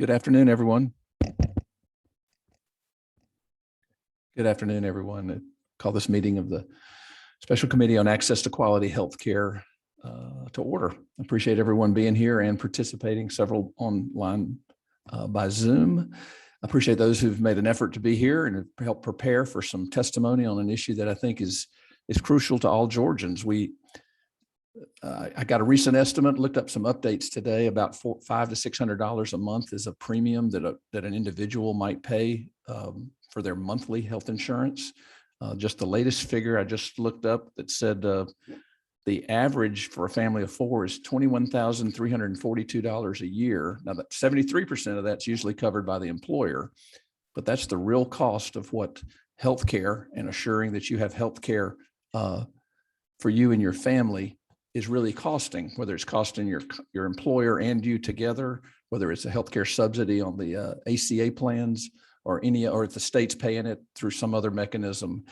Good afternoon, everyone. Good afternoon, everyone. I call this meeting of the Special Committee on Access to Quality Healthcare to order. I appreciate everyone being here and participating, several online by Zoom. I appreciate those who've made an effort to be here and help prepare for some testimony on an issue that I think is crucial to all Georgians. I got a recent estimate, looked up some updates today, about $500 to $600 a month is a premium that an individual might pay for their monthly health insurance. Just the latest figure I just looked up that said the average for a family of four is $21,342 a year. Now, that 73% of that's usually covered by the employer, but that's the real cost of what healthcare and assuring that you have healthcare for you and your family is really costing, whether it's costing your employer and you together, whether it's a healthcare subsidy on the ACA plans or if the state's paying it through some other mechanism.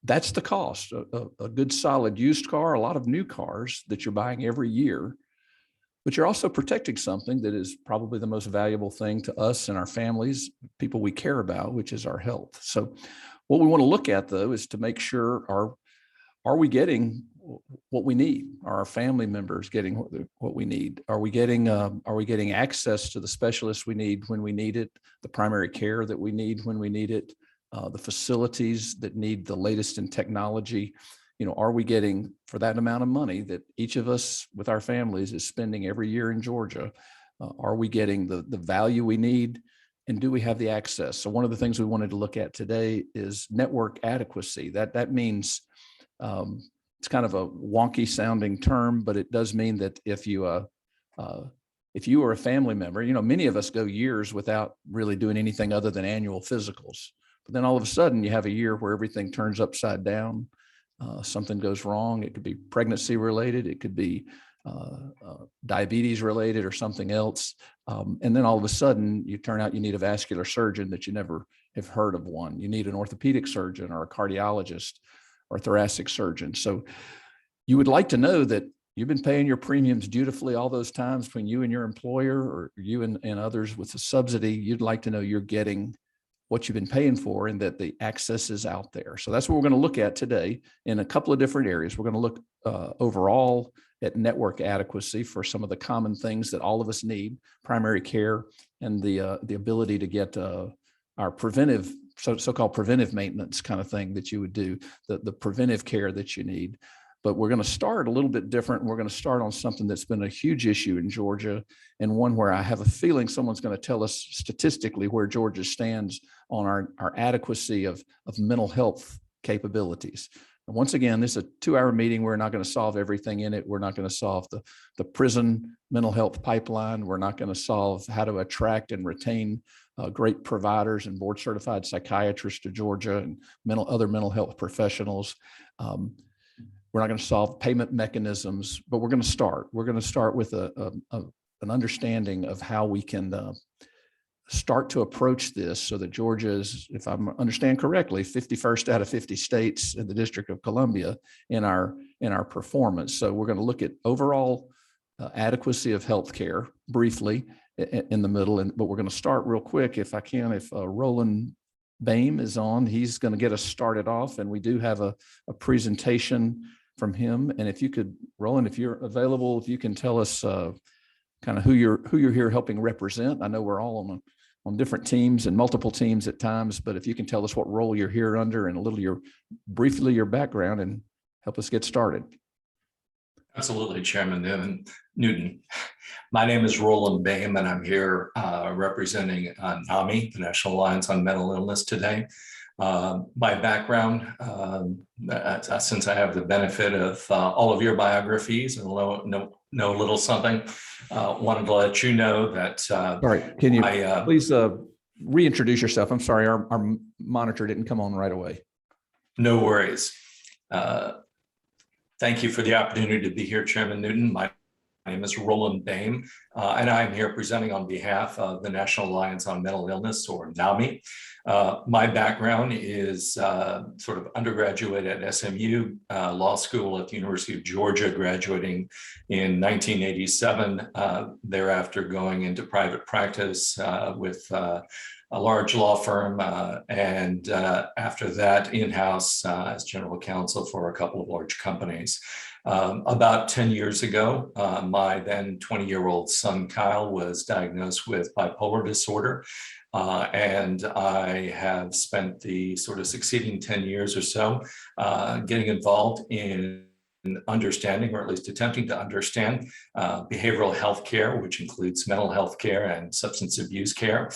That's the cost. A good solid used car, a lot of new cars that you're buying every year, but you're also protecting something that is probably the most valuable thing to us and our families, people we care about, which is our health. So what we want to look at, though, is to make sure are we getting what we need? Are our family members getting what we need? Are we getting access to the specialists we need when we need it, the primary care that we need when we need it, the facilities that need the latest in technology? Are we getting for that amount of money that each of us with our families is spending every year in Georgia? Are we getting the value we need? And do we have the access? So one of the things we wanted to look at today is network adequacy. That means it's kind of a wonky sounding term, but it does mean that if you are a family member, many of us go years without really doing anything other than annual physicals. But then all of a sudden you have a year where everything turns upside down. Something goes wrong. It could be pregnancy related. It could be diabetes related or something else. And then all of a sudden you turn out you need a vascular surgeon that you never have heard of one. You need an orthopedic surgeon or a cardiologist or thoracic surgeon. So you would like to know that you've been paying your premiums dutifully all those times between you and your employer or you and others with a subsidy. You'd like to know you're getting what you've been paying for and that the access is out there. So that's what we're going to look at today in a couple of different areas. We're going to look overall at network adequacy for some of the common things that all of us need, primary care and the ability to get our preventive, so-called preventive maintenance kind of thing that you would do, the preventive care that you need. But we're going to start a little bit different. We're going to start on something that's been a huge issue in Georgia and one where I have a feeling someone's going to tell us statistically where Georgia stands on our adequacy of mental health capabilities. And once again, this is a 2-hour meeting. We're not going to solve everything in it. We're not going to solve the prison mental health pipeline. We're not going to solve how to attract and retain great providers and board certified psychiatrists to Georgia and other mental health professionals. We're not going to solve payment mechanisms, but we're going to start. We're going to start with an understanding of how we can start to approach this so that Georgia is, if I understand correctly, 51st out of 50 states in the District of Columbia in our performance. So we're going to look at overall adequacy of healthcare briefly in the middle, but we're going to start real quick if I can. If Roland Baim is on, he's going to get us started off, and we do have a presentation from him. And if you could, Roland, if you're available, if you can tell us kind of who you're here helping represent. I know we're all on different teams and multiple teams at times, but if you can tell us what role you're here under and a little briefly your background and help us get started. Absolutely, Chairman Newton. My name is Roland Baim, and I'm here representing NAMI, the National Alliance on Mental Illness today. My background, since I have the benefit of all of your biographies and know a little something, wanted to let you know that. All right, can you please reintroduce yourself? I'm sorry, our monitor didn't come on right away. No worries. Thank you for the opportunity to be here, Chairman Newton. My name is Roland Bain, and I'm here presenting on behalf of the National Alliance on Mental Illness, or NAMI. My background is sort of undergraduate at SMU Law School at the University of Georgia, graduating in 1987, thereafter going into private practice with a large law firm, and after that in-house as general counsel for a couple of large companies. About 10 years ago, my then 20-year-old son, Kyle, was diagnosed with bipolar disorder. And I have spent the sort of succeeding 10 years or so getting involved in understanding, or at least attempting to understand, behavioral health care, which includes mental health care and substance abuse care,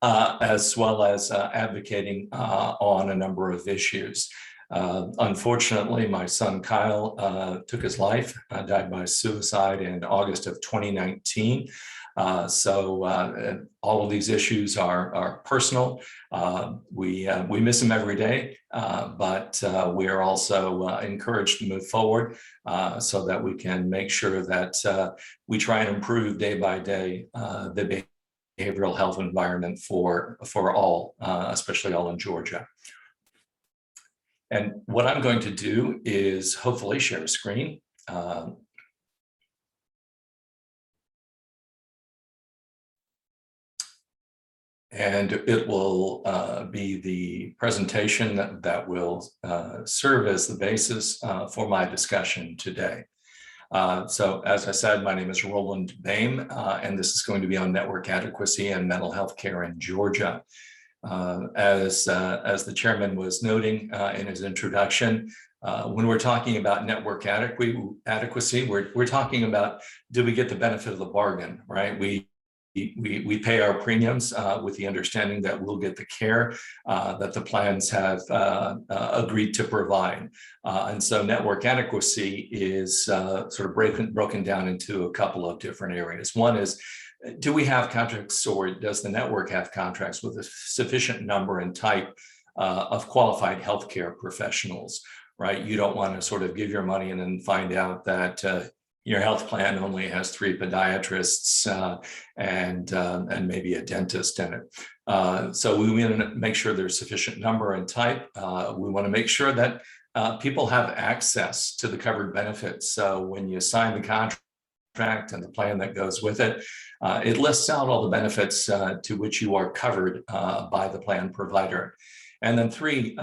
as well as advocating on a number of issues. Unfortunately, my son Kyle took his life, died by suicide in August of 2019. So all of these issues are personal. We miss him every day, but we are also encouraged to move forward so that we can make sure that we try and improve day by day the behavioral health environment for all, especially all in Georgia. And what I'm going to do is hopefully share a screen. And it will be the presentation that will serve as the basis for my discussion today. So as I said, my name is Roland Bain, and this is going to be on network adequacy and mental health care in Georgia. As the chairman was noting in his introduction, when we're talking about network adequacy, we're talking about, do we get the benefit of the bargain, right? We pay our premiums with the understanding that we'll get the care that the plans have agreed to provide. And so network adequacy is sort of broken down into a couple of different areas. One is, do we have contracts, or does the network have contracts with a sufficient number and type of qualified healthcare professionals, right? You don't want to sort of give your money and then find out that your health plan only has 3 podiatrists and maybe a dentist in it. So we want to make sure there's sufficient number and type. We want to make sure that people have access to the covered benefits. So when you sign the contract and the plan that goes with it, it lists out all the benefits to which you are covered by the plan provider. And then 3,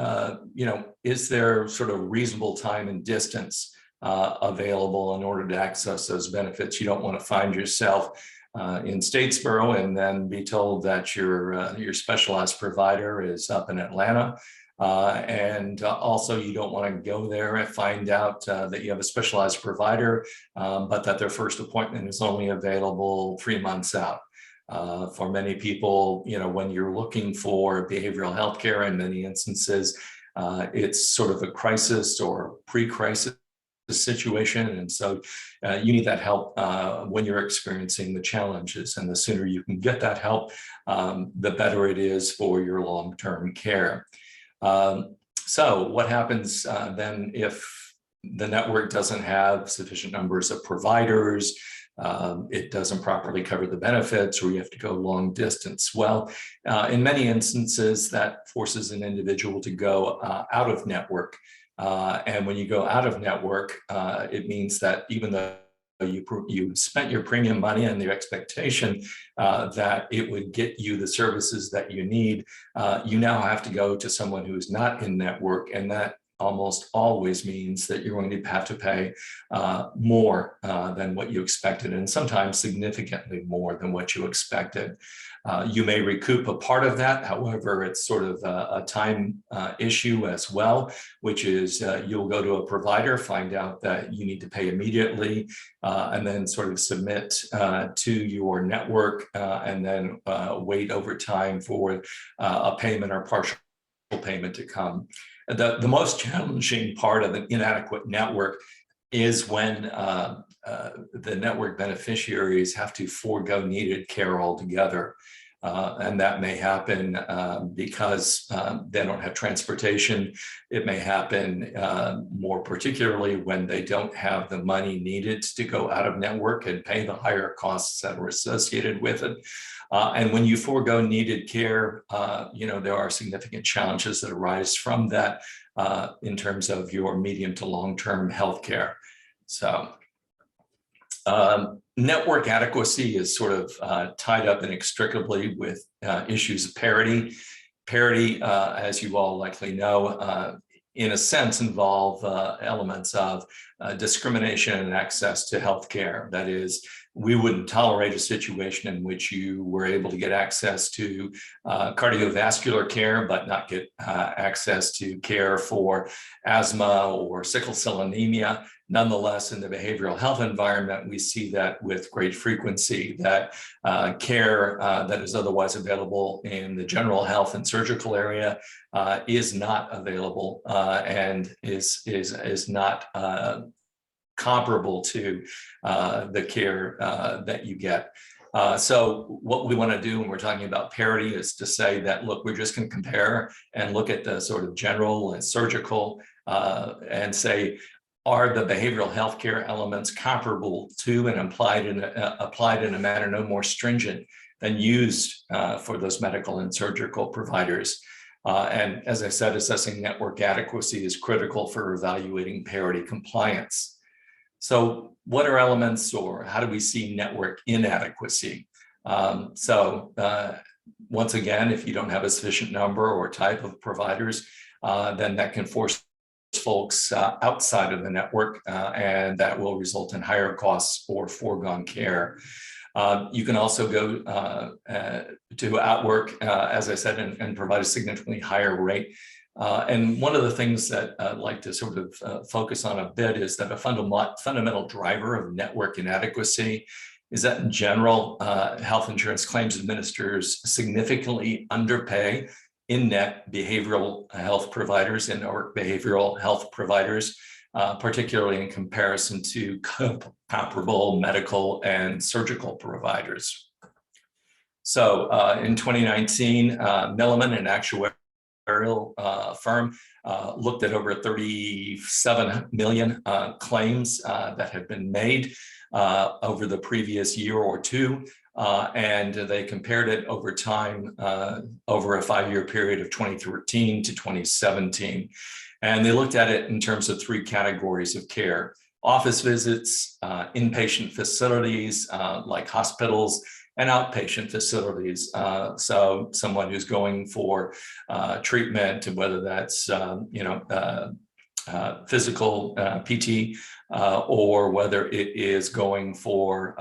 is there sort of reasonable time and distance available in order to access those benefits? You don't want to find yourself in Statesboro and then be told that your specialized provider is up in Atlanta. And also you don't want to go there and find out that you have a specialized provider, but that their first appointment is only available 3 months out. For many people, when you're looking for behavioral health care, in many instances, it's sort of a crisis or pre-crisis situation. And so you need that help when you're experiencing the challenges. And the sooner you can get that help, the better it is for your long-term care. So what happens then if the network doesn't have sufficient numbers of providers, it doesn't properly cover the benefits, or you have to go long distance? Well, in many instances, that forces an individual to go out of network. And when you go out of network, it means that even though you spent your premium money and the expectation that it would get you the services that you need, you now have to go to someone who is not in network, and that almost always means that you're going to have to pay more than what you expected, and sometimes significantly more than what you expected. You may recoup a part of that. However, it's sort of a time issue as well, which is you'll go to a provider, find out that you need to pay immediately, and then sort of submit to your network, and then wait over time for a payment or partial payment to come. The most challenging part of an inadequate network is when the network beneficiaries have to forego needed care altogether. And that may happen because they don't have transportation. It may happen more particularly when they don't have the money needed to go out of network and pay the higher costs that are associated with it. And when you forego needed care, there are significant challenges that arise from that in terms of your medium to long-term health care. So network adequacy is sort of tied up inextricably with issues of parity. Parity, as you all likely know, in a sense involve elements of discrimination and access to healthcare. That is, we wouldn't tolerate a situation in which you were able to get access to cardiovascular care, but not get access to care for asthma or sickle cell anemia. Nonetheless, in the behavioral health environment, we see that with great frequency, that care that is otherwise available in the general health and surgical area is not available and is not comparable to the care that you get. So what we want to do when we're talking about parity is to say that, look, we're just going to compare and look at the sort of general and surgical and say, are the behavioral health care elements comparable to and applied in a manner no more stringent than used for those medical and surgical providers? And as I said, assessing network adequacy is critical for evaluating parity compliance. So what are elements, or how do we see network inadequacy? Once again, if you don't have a sufficient number or type of providers, then that can force folks outside of the network, and that will result in higher costs for foregone care. You can also go to outwork, as I said, and provide a significantly higher rate. And one of the things that I'd like to sort of focus on a bit is that a fundamental driver of network inadequacy is that in general, health insurance claims administrators significantly underpay in-net behavioral health providers and or behavioral health providers, particularly in comparison to comparable medical and surgical providers. So in 2019, Milliman, an actuarial firm, looked at over 37 million claims that have been made over the previous year or two. And they compared it over time, over a 5-year period of 2013 to 2017. And they looked at it in terms of 3 categories of care: office visits, inpatient facilities like hospitals, and outpatient facilities. So someone who's going for treatment, whether that's physical PT, or whether it is going for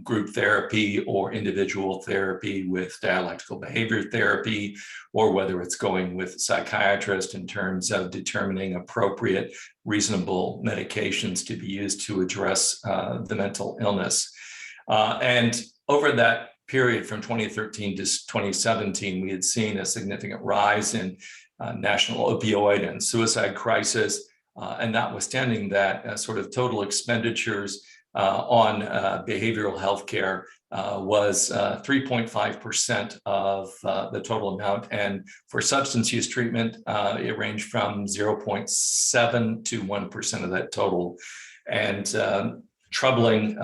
group therapy or individual therapy with dialectical behavior therapy, or whether it's going with a psychiatrist in terms of determining appropriate, reasonable medications to be used to address the mental illness. And over that period from 2013 to 2017, we had seen a significant rise in national opioid and suicide crisis. And notwithstanding that, sort of total expenditures on behavioral health care was 3.5% of the total amount. And for substance use treatment, it ranged from 0.7 to 1% of that total. And troubling,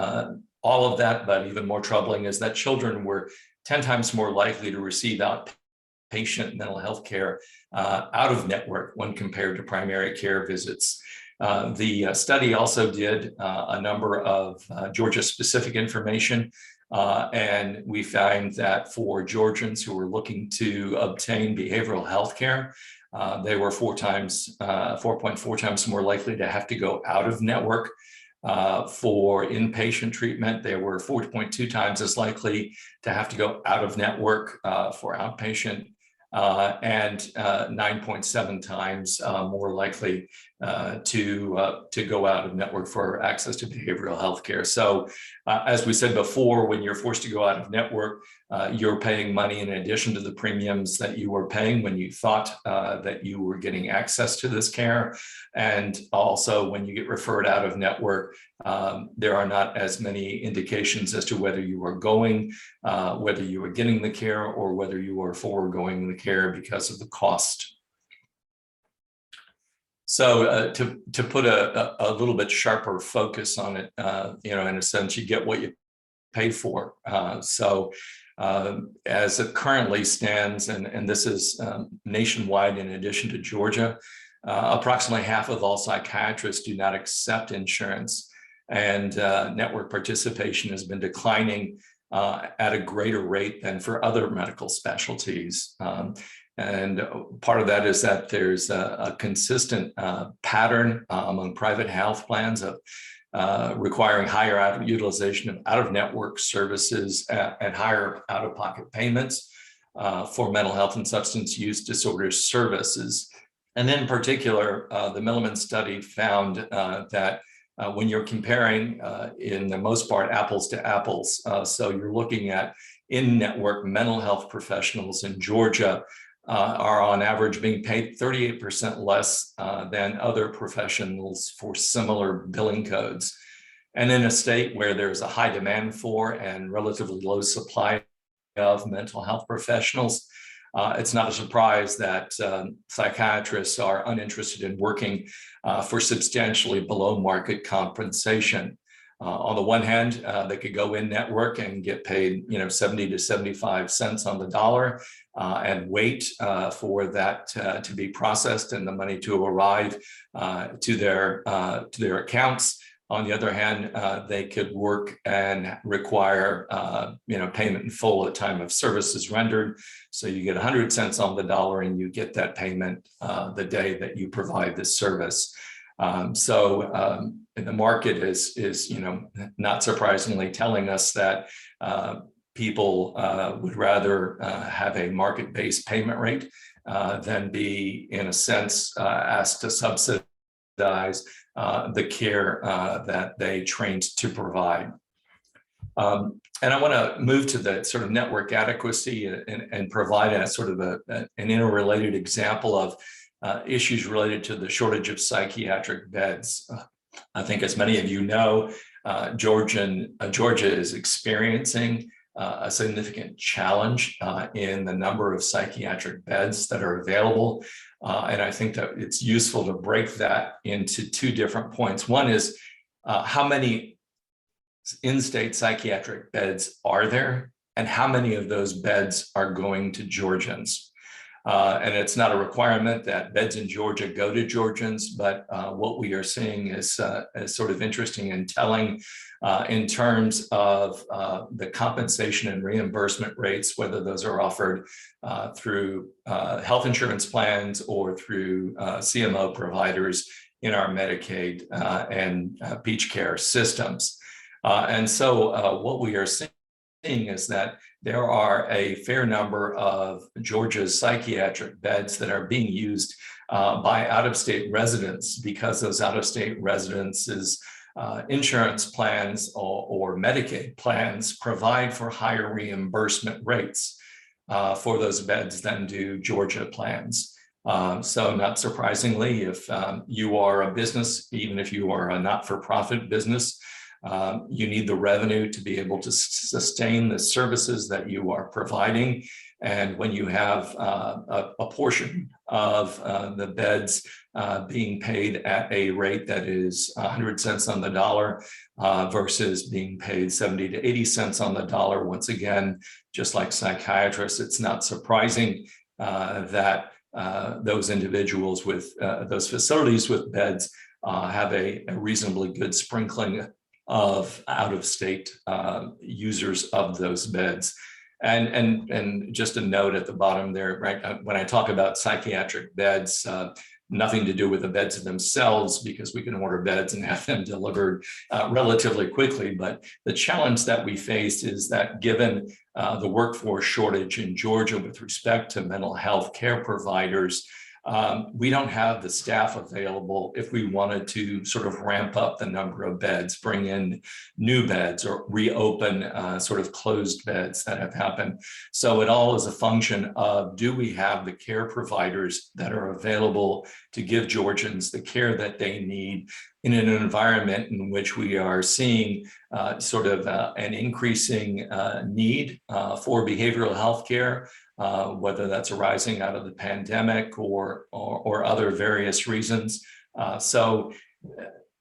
all of that, but even more troubling, is that children were 10 times more likely to receive outpatient mental health care out of network when compared to primary care visits. The study also did a number of Georgia-specific information, and we found that for Georgians who were looking to obtain behavioral health care, they were 4.4 times more likely to have to go out of network. For inpatient treatment, they were 4.2 times as likely to have to go out of network for outpatient, and 9.7 times more likely to go out of network for access to behavioral health care. So as we said before, when you're forced to go out of network, you're paying money in addition to the premiums that you were paying when you thought that you were getting access to this care. And also when you get referred out of network, there are not as many indications as to whether you are going, whether you are getting the care, or whether you are foregoing the care because of the cost. So to put a little bit sharper focus on it, in a sense, you get what you pay for. As it currently stands, and this is nationwide in addition to Georgia, approximately half of all psychiatrists do not accept insurance, and network participation has been declining at a greater rate than for other medical specialties. And part of that is that there's a consistent pattern among private health plans of requiring higher utilization of out-of-network services and higher out-of-pocket payments for mental health and substance use disorder services. And in particular, the Milliman study found that when you're comparing, in the most part, apples to apples, so you're looking at in-network mental health professionals in Georgia are on average being paid 38% less than other professionals for similar billing codes. And in a state where there's a high demand for and relatively low supply of mental health professionals, it's not a surprise that psychiatrists are uninterested in working for substantially below market compensation. On the one hand, they could go in network and get paid, 70 to 75 cents on the dollar and wait for that to be processed and the money to arrive to their accounts. On the other hand, they could work and require, payment in full at time of services rendered. So you get 100 cents on the dollar and you get that payment the day that you provide the service. The market is not surprisingly telling us that people would rather have a market-based payment rate than be, in a sense, asked to subsidize the care that they trained to provide. And I want to move to the sort of network adequacy and provide a sort of an interrelated example of issues related to the shortage of psychiatric beds. I think, as many of you know, Georgia is experiencing a significant challenge in the number of psychiatric beds that are available. And I think that it's useful to break that into two different points. One is how many in-state psychiatric beds are there, and how many of those beds are going to Georgians? And it's not a requirement that beds in Georgia go to Georgians, but what we are seeing is sort of interesting and telling in terms of the compensation and reimbursement rates, whether those are offered through health insurance plans or through CMO providers in our Medicaid and Peach Care systems. And so what we are seeing is that there are a fair number of Georgia's psychiatric beds that are being used by out-of-state residents, because those out-of-state residents' insurance plans or Medicaid plans provide for higher reimbursement rates for those beds than do Georgia plans. So not surprisingly, if you are a business, even if you are a not-for-profit business, you need the revenue to be able to sustain the services that you are providing. And when you have a portion of the beds being paid at a rate that is 100 cents on the dollar versus being paid 70 to 80 cents on the dollar, once again, just like psychiatrists, it's not surprising that those individuals with those facilities with beds have a reasonably good sprinkling of out-of-state users of those beds. And just a note at the bottom there, right? When I talk about psychiatric beds, nothing to do with the beds themselves, because we can order beds and have them delivered relatively quickly. But the challenge that we face is that given the workforce shortage in Georgia with respect to mental health care providers, We don't have the staff available if we wanted to sort of ramp up the number of beds, bring in new beds, or reopen sort of closed beds that have happened. So it all is a function of, do we have the care providers that are available to give Georgians the care that they need in an environment in which we are seeing sort of an increasing need for behavioral health care, whether that's arising out of the pandemic or other various reasons. So,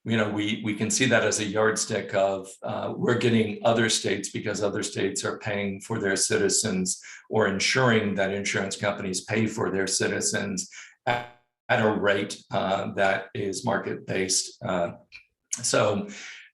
you know, we can see that as a yardstick of we're getting other states because other states are paying for their citizens or ensuring that insurance companies pay for their citizens at a rate that is market-based.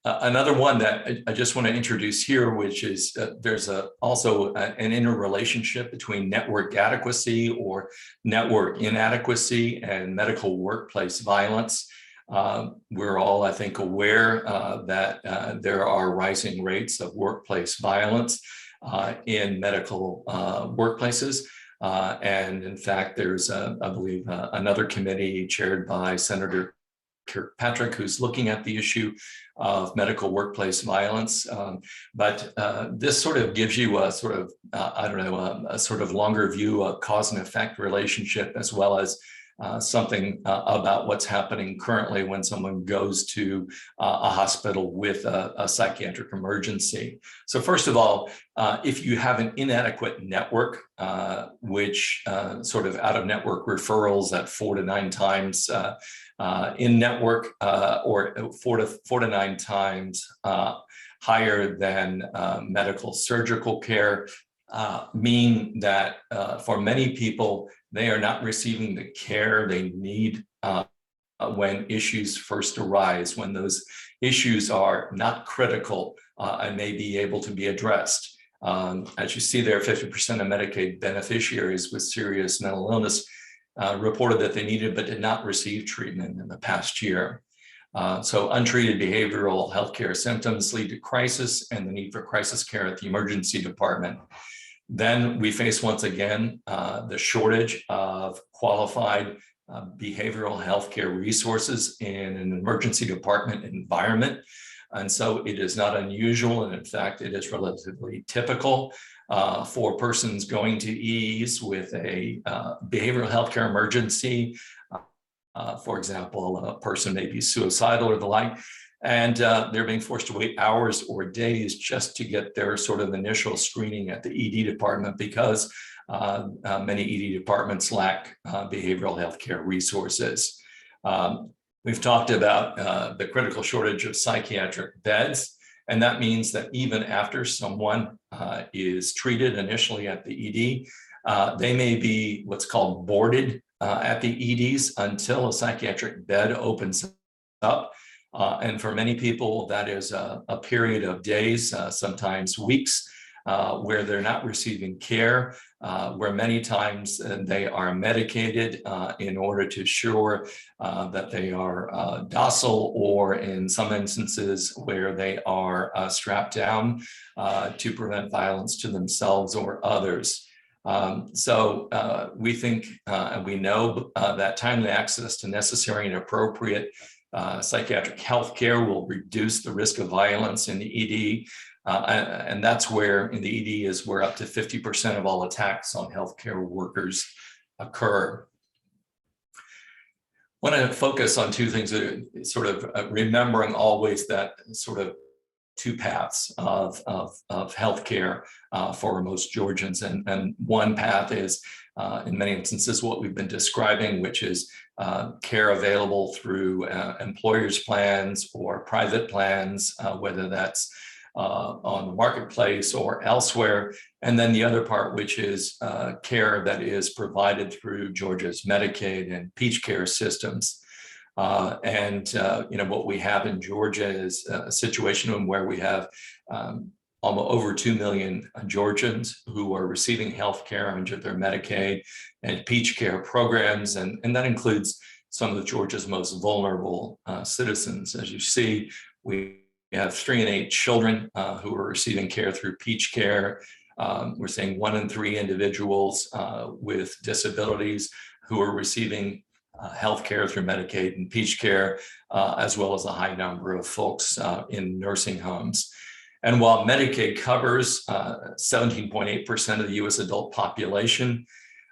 Another one that I just want to introduce here, which is there's also an interrelationship between network adequacy or network inadequacy and medical workplace violence. We're all, I think, aware that there are rising rates of workplace violence in medical workplaces. And in fact, there's, I believe, another committee chaired by Senator Kirkpatrick, who's looking at the issue of medical workplace violence. But this sort of gives you a sort of, I don't know, a sort of longer view of cause and effect relationship, as well as something about what's happening currently when someone goes to a hospital with a psychiatric emergency. So first of all, if you have an inadequate network, which sort of out-of-network referrals at 4 to 9 times in network, or 4 to 9 times higher than medical surgical care, mean that for many people, they are not receiving the care they need when issues first arise, when those issues are not critical and may be able to be addressed. As you see there, 50% of Medicaid beneficiaries with serious mental illness reported that they needed but did not receive treatment in the past year. So untreated behavioral healthcare symptoms lead to crisis and the need for crisis care at the emergency department. Then we face once again the shortage of qualified behavioral healthcare resources in an emergency department environment. And so it is not unusual, and in fact, it is relatively typical for persons going to EEs with a behavioral healthcare emergency. For example, a person may be suicidal or the like, and they're being forced to wait hours or days just to get their sort of initial screening at the ED department, because many ED departments lack behavioral healthcare resources. We've talked about the critical shortage of psychiatric beds, and that means that even after someone is treated initially at the ED, they may be what's called boarded at the EDs until a psychiatric bed opens up. And for many people, that is a period of days, sometimes weeks, where they're not receiving care, where many times they are medicated in order to ensure that they are docile, or in some instances where they are strapped down to prevent violence to themselves or others. So we think and we know that timely access to necessary and appropriate psychiatric health care will reduce the risk of violence in the ED. And that's where in the ED is where up to 50% of all attacks on healthcare workers occur. I want to focus on two things, sort of remembering always that sort of two paths of healthcare for most Georgians. And one path is, in many instances, what we've been describing, which is care available through employers' plans or private plans, whether that's on the marketplace or elsewhere. And then the other part, which is care that is provided through Georgia's Medicaid and Peach Care systems. You know, what we have in Georgia is a situation where we have almost over 2 million Georgians who are receiving health care under their Medicaid and Peach Care programs. And that includes some of Georgia's most vulnerable citizens. As you see, we have 3 in 8 children who are receiving care through Peach Care. We're seeing 1 in 3 individuals with disabilities who are receiving health care through Medicaid and Peach Care, as well as a high number of folks in nursing homes. And while Medicaid covers 17.8% of the US adult population,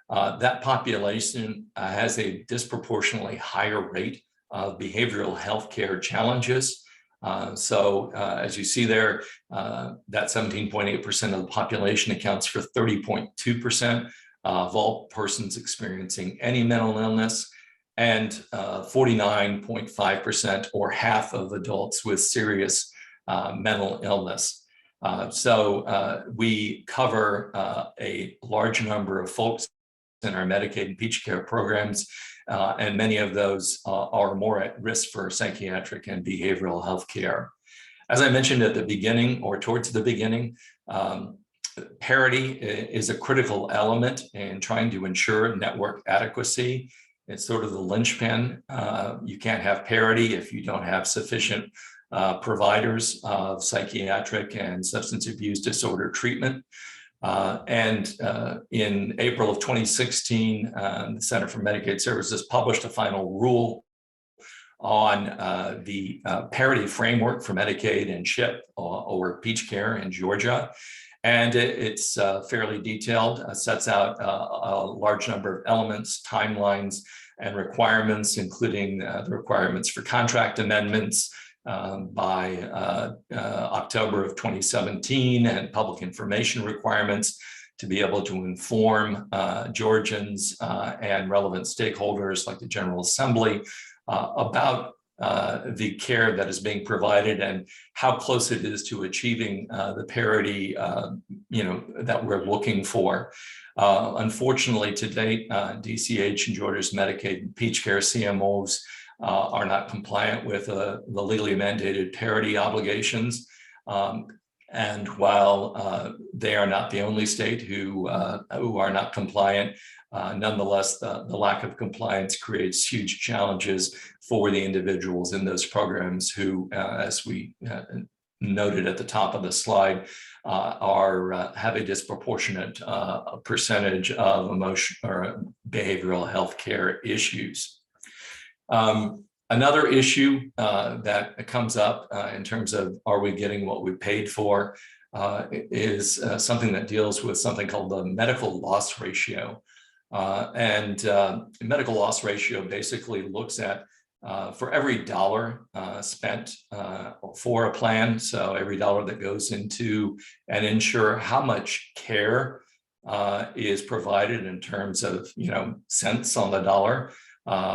that population has a disproportionately higher rate of behavioral health care challenges. As you see there, that 17.8% of the population accounts for 30.2% of all persons experiencing any mental illness, and 49.5% or half of adults with serious mental illness. We cover a large number of folks in our Medicaid and Peach Care programs, and many of those are more at risk for psychiatric and behavioral health care. As I mentioned at the beginning, or towards the beginning, parity is a critical element in trying to ensure network adequacy. It's sort of the linchpin. You can't have parity if you don't have sufficient providers of psychiatric and substance abuse disorder treatment. In April of 2016, the Center for Medicaid Services published a final rule on the parity framework for Medicaid and CHIP, or Peach Care in Georgia. And it's fairly detailed, sets out a large number of elements, timelines, and requirements, including the requirements for contract amendments by October of 2017, and public information requirements to be able to inform Georgians and relevant stakeholders like the General Assembly about the care that is being provided and how close it is to achieving the parity that we're looking for. Unfortunately, to date, DCH and Georgia's Medicaid and Peach Care CMOs are not compliant with the legally mandated parity obligations. And while they are not the only state who are not compliant, nonetheless, the lack of compliance creates huge challenges for the individuals in those programs who, as we noted at the top of the slide, have a disproportionate percentage of emotional or behavioral health care issues. Another issue that comes up in terms of are we getting what we paid for is something that deals with something called the medical loss ratio. Medical loss ratio basically looks at for every dollar spent for a plan, so every dollar that goes into an insurer, how much care is provided in terms of cents on the dollar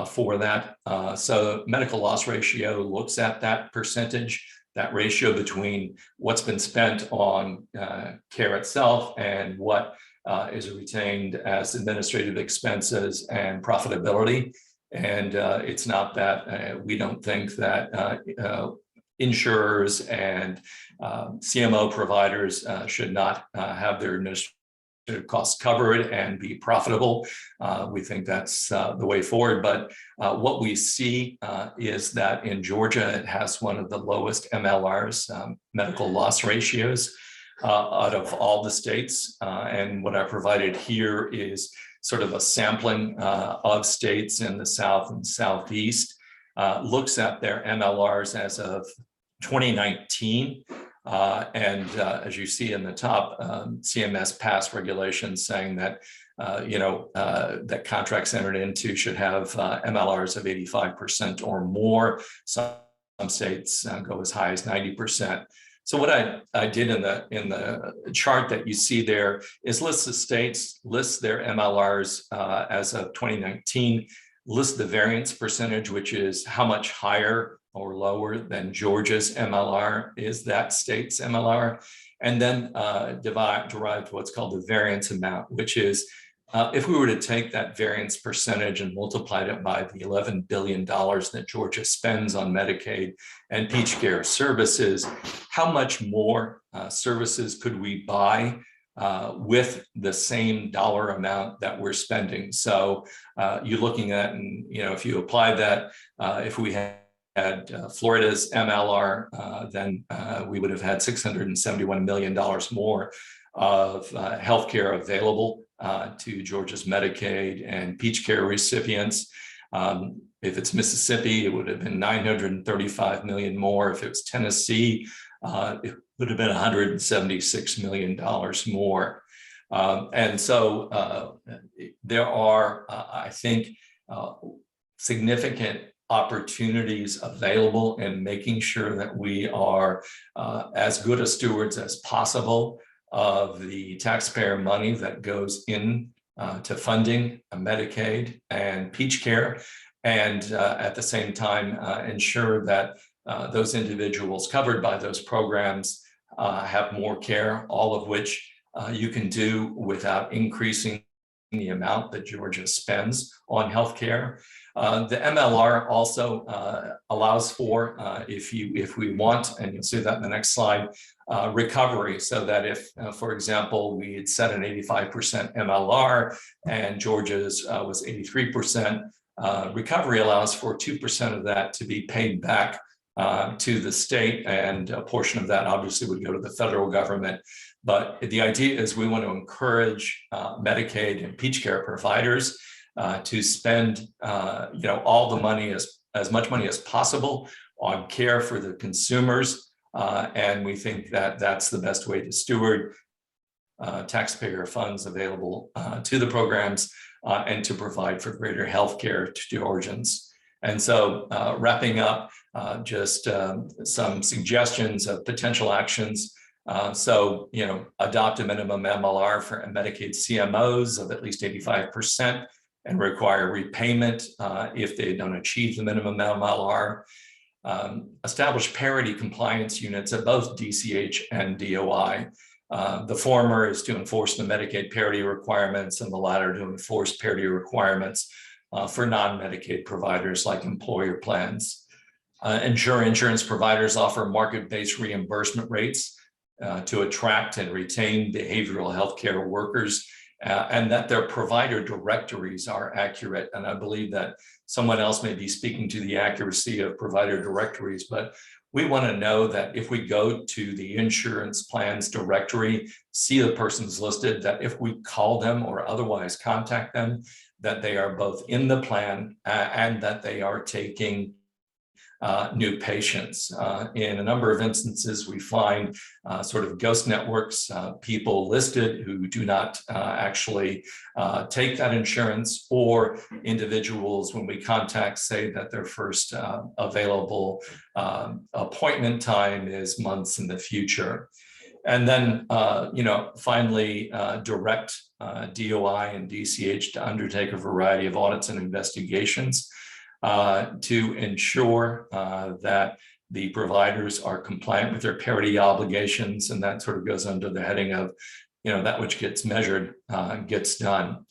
for that. So medical loss ratio looks at that percentage, that ratio between what's been spent on care itself and what is retained as administrative expenses and profitability. And it's not that we don't think that insurers and CMO providers should not have their administrative costs covered and be profitable. We think that's the way forward. But what we see is that in Georgia, it has one of the lowest MLRs, medical loss ratios, out of all the states. And what I provided here is sort of a sampling of states in the South and Southeast, looks at their MLRs as of 2019. As you see in the top, CMS passed regulations saying that that contracts entered into should have MLRs of 85% or more. Some states go as high as 90%. So what I did in the chart that you see there is list the states, list their MLRs as of 2019, list the variance percentage, which is how much higher or lower than Georgia's MLR is that state's MLR, and then derived what's called the variance amount, which is if we were to take that variance percentage and multiplied it by the $11 billion that Georgia spends on Medicaid and Peach Care services, how much more services could we buy with the same dollar amount that we're spending? So you're looking at, and if you apply that, if we had Florida's MLR, then we would have had $671 million more of healthcare available to Georgia's Medicaid and Peach Care recipients. If it's Mississippi, it would have been 935 million more. If it was Tennessee, it would have been $176 million more. And so there are, I think, significant opportunities available in making sure that we are as good a stewards as possible of the taxpayer money that goes in to funding Medicaid and Peach Care, and at the same time ensure that those individuals covered by those programs have more care, all of which you can do without increasing the amount that Georgia spends on healthcare. The MLR also allows for, if we want, and you'll see that in the next slide, recovery, so that if, for example, we had set an 85% MLR and Georgia's was 83%, recovery allows for 2% of that to be paid back to the state, and a portion of that obviously would go to the federal government. But the idea is we want to encourage Medicaid and Peach Care providers to spend all the money, as much money as possible on care for the consumers. And we think that that's the best way to steward taxpayer funds available to the programs and to provide for greater health care to Georgians. And so wrapping up, just some suggestions of potential actions. So, adopt a minimum MLR for Medicaid CMOs of at least 85% and require repayment if they don't achieve the minimum MLR. Establish parity compliance units at both DCH and DOI. The former is to enforce the Medicaid parity requirements, and the latter to enforce parity requirements for non-Medicaid providers like employer plans. Ensure insurance providers offer market-based reimbursement rates to attract and retain behavioral health care workers, and that their provider directories are accurate. And I believe that someone else may be speaking to the accuracy of provider directories, but we want to know that if we go to the insurance plans directory, see the persons listed, that if we call them or otherwise contact them, that they are both in the plan and that they are taking new patients. In a number of instances, we find sort of ghost networks, people listed who do not actually take that insurance, or individuals, when we contact, say that their first available appointment time is months in the future. And then, finally, direct DOI and DCH to undertake a variety of audits and investigations to ensure that the providers are compliant with their parity obligations. And that sort of goes under the heading of, that which gets measured gets done.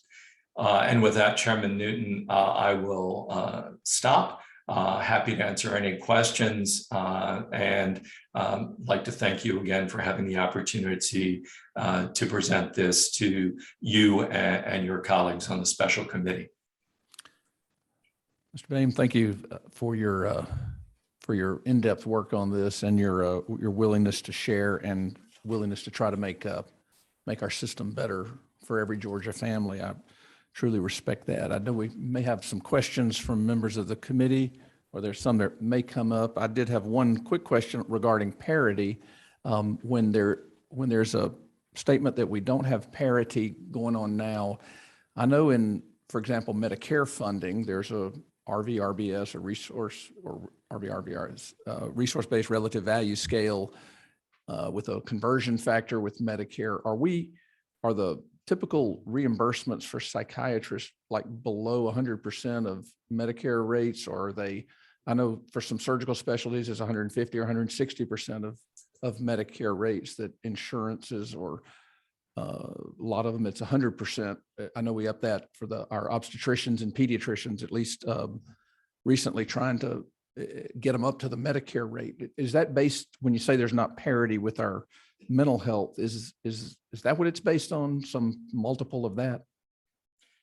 And with that, Chairman Newton, I will stop. Happy to answer any questions, and like to thank you again for having the opportunity to present this to you and your colleagues on the special committee. Mr. Boehm, thank you for your in-depth work on this, and your willingness to share and willingness to try to make our system better for every Georgia family. I truly respect that. I know we may have some questions from members of the committee, or there's some that may come up. I did have one quick question regarding parity. When there's a statement that we don't have parity going on now, I know in, for example, Medicare funding, there's a RVRBS, resource-based relative value scale with a conversion factor with Medicare. Are the typical reimbursements for psychiatrists like below 100% of Medicare rates, or are they? I know for some surgical specialties it's 150 or 160% of Medicare rates that insurances, or a lot of them it's 100%. I know we up that for our obstetricians and pediatricians, at least recently, trying to get them up to the Medicare rate. Is that based, when you say there's not parity with our mental health, is that what it's based on, some multiple of that?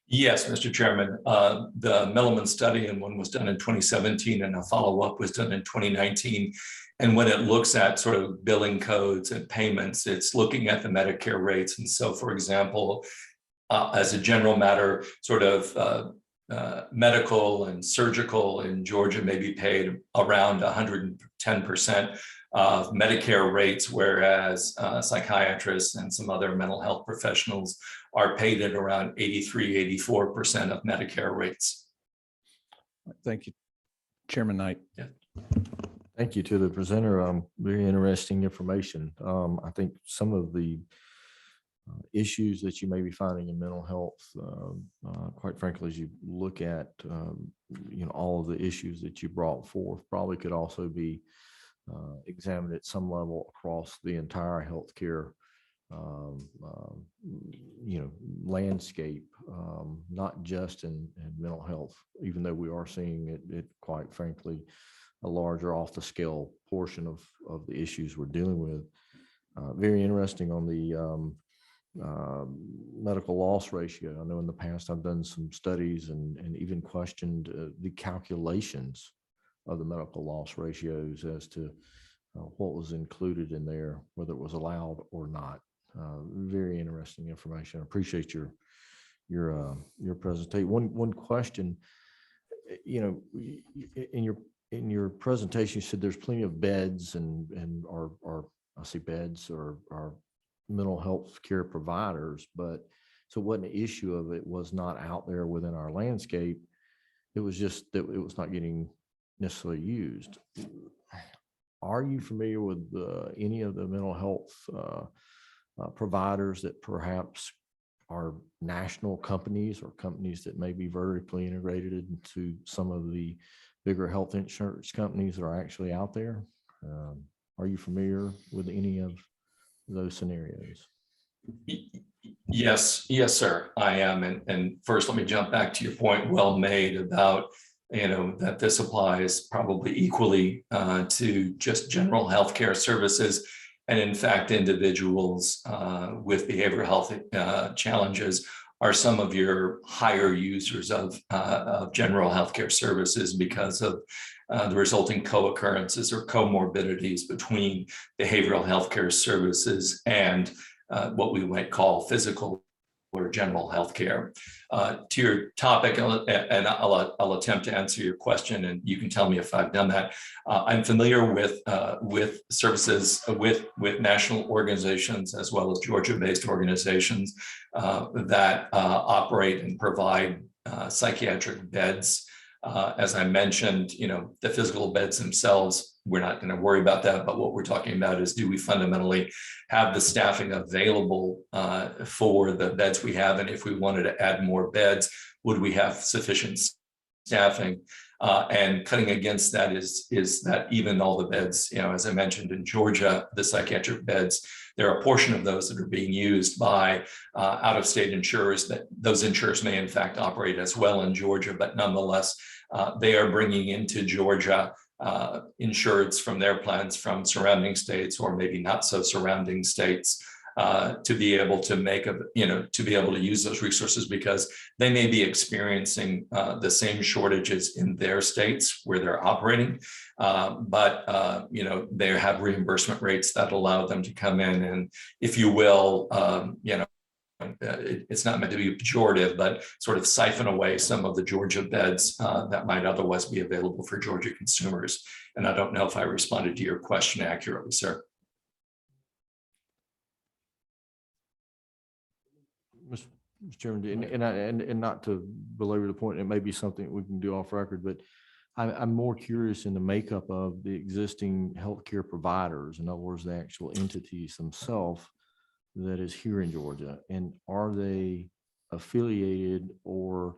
Yes, Mr. Chairman. The Milliman study, and one was done in 2017, and a follow-up was done in 2019. And when it looks at sort of billing codes and payments, it's looking at the Medicare rates. And so, for example, as a general matter, sort of medical and surgical in Georgia may be paid around 110% of Medicare rates, whereas psychiatrists and some other mental health professionals are paid at around 83-84% of Medicare rates. Thank you, Chairman Knight. Yeah. Thank you to the presenter. Very interesting information. I think some of the issues that you may be finding in mental health, quite frankly, as you look at all of the issues that you brought forth, probably could also be examined at some level across the entire healthcare landscape, not just in mental health, even though we are seeing it quite frankly a larger off the scale portion of the issues we're dealing with. Very interesting on the medical loss ratio. I know in the past I've done some studies and even questioned the calculations of the medical loss ratios as to what was included in there, whether it was allowed or not. Very interesting information. I appreciate your presentation. One question, in your presentation, you said there's plenty of beds and or I see beds or mental health care providers, but so what an issue of it was not out there within our landscape. It was just that it was not getting necessarily used. Are you familiar with any of the mental health providers that perhaps are national companies or companies that may be vertically integrated into some of the bigger health insurance companies that are actually out there? Are you familiar with any of those scenarios? Yes, sir, I am. And first, let me jump back to your point, well made, about that this applies probably equally to just general healthcare services. And in fact, individuals with behavioral health challenges are some of your higher users of general healthcare services because of the resulting co-occurrences or comorbidities between behavioral healthcare services and what we might call physical or general healthcare. To your topic, and I'll attempt to answer your question, and you can tell me if I've done that. I'm familiar with services with national organizations as well as Georgia-based organizations that operate and provide psychiatric beds. As I mentioned, the physical beds themselves, we're not going to worry about that. But what we're talking about is, do we fundamentally have the staffing available for the beds we have? And if we wanted to add more beds, would we have sufficient staffing? And cutting against that is that even all the beds, as I mentioned in Georgia, the psychiatric beds, there are a portion of those that are being used by out-of-state insurers. That those insurers may in fact operate as well in Georgia, but nonetheless, they are bringing into Georgia insureds from their plans from surrounding states, or maybe not so surrounding states, to be able to to be able to use those resources, because they may be experiencing the same shortages in their states where they're operating, but they have reimbursement rates that allow them to come in and, if you will, it's not meant to be pejorative, but sort of siphon away some of the Georgia beds that might otherwise be available for Georgia consumers. And I don't know if I responded to your question accurately, sir. Mr. Chairman, and not to belabor the point, it may be something we can do off record, but I'm more curious in the makeup of the existing healthcare providers. In other words, the actual entities themselves that is here in Georgia, and are they affiliated or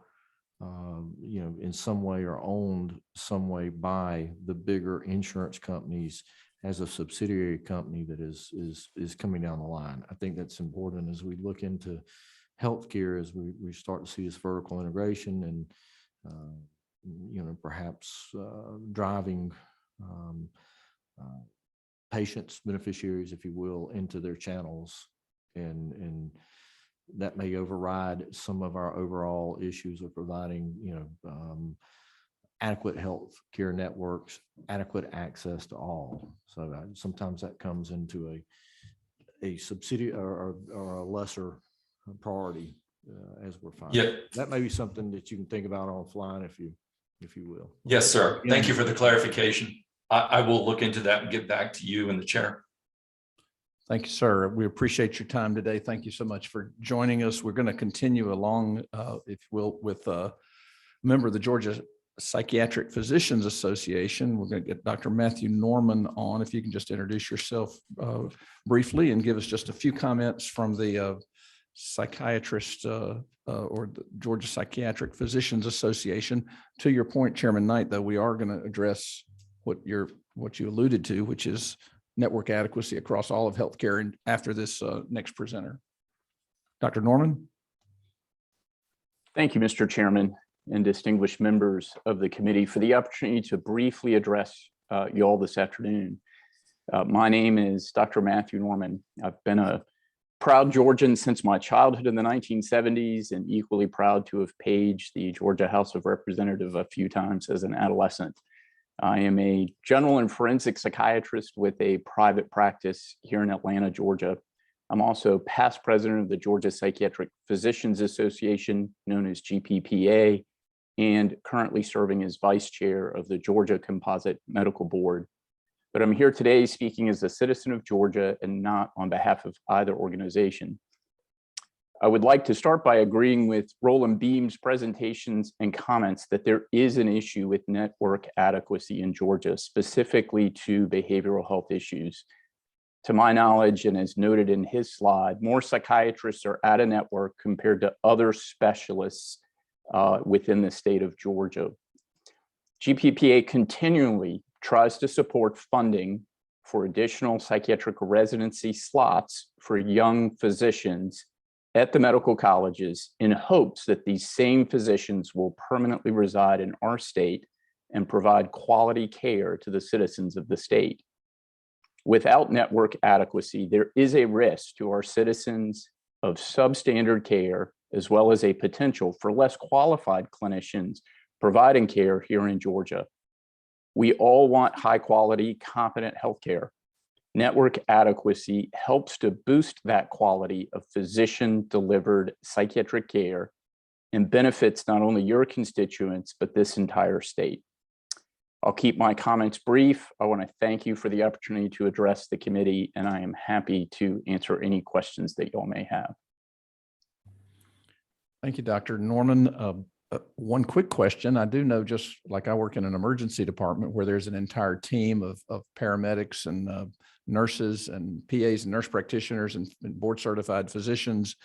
in some way or owned some way by the bigger insurance companies as a subsidiary company that is coming down the line? I think that's important as we look into healthcare, as we start to see this vertical integration and perhaps driving patients, beneficiaries, if you will, into their channels, and that may override some of our overall issues of providing adequate health care networks, adequate access to all. So sometimes that comes into a subsidiary or a lesser priority as we're fine. Yeah. That may be something that you can think about offline if you will. Yes, sir. Thank you for the clarification. I will look into that and get back to you and the chair. Thank you, sir. We appreciate your time today. Thank you so much for joining us. We're going to continue along, if you will, with a member of the Georgia Psychiatric Physicians Association. We're going to get Dr. Matthew Norman on. If you can just introduce yourself briefly and give us just a few comments from the psychiatrist or the Georgia Psychiatric Physicians Association. To your point, Chairman Knight, though, we are going to address what you alluded to, which is network adequacy across all of healthcare, and after this next presenter. Dr. Norman. Thank you, Mr. Chairman and distinguished members of the committee for the opportunity to briefly address you all this afternoon. My name is Dr. Matthew Norman. I've been a proud Georgian since my childhood in the 1970s, and equally proud to have paged the Georgia House of Representatives a few times as an adolescent. I am a general and forensic psychiatrist with a private practice here in Atlanta, Georgia. I'm also past president of the Georgia Psychiatric Physicians Association, known as GPPA, and currently serving as vice chair of the Georgia Composite Medical Board. But I'm here today speaking as a citizen of Georgia and not on behalf of either organization. I would like to start by agreeing with Roland Beam's presentations and comments that there is an issue with network adequacy in Georgia, specifically to behavioral health issues. To my knowledge, and as noted in his slide, more psychiatrists are at a network compared to other specialists within the state of Georgia. GPPA continually tries to support funding for additional psychiatric residency slots for young physicians at the medical colleges in hopes that these same physicians will permanently reside in our state and provide quality care to the citizens of the state. Without network adequacy, there is a risk to our citizens of substandard care, as well as a potential for less qualified clinicians providing care here in Georgia. We all want high quality, competent healthcare. Network adequacy helps to boost that quality of physician-delivered psychiatric care and benefits not only your constituents, but this entire state. I'll keep my comments brief. I want to thank you for the opportunity to address the committee, and I am happy to answer any questions that y'all may have. Thank you, Dr. Norman. One quick question. I do know, just like I work in an emergency department where there's an entire team of paramedics and nurses and PAs and nurse practitioners and board certified physicians.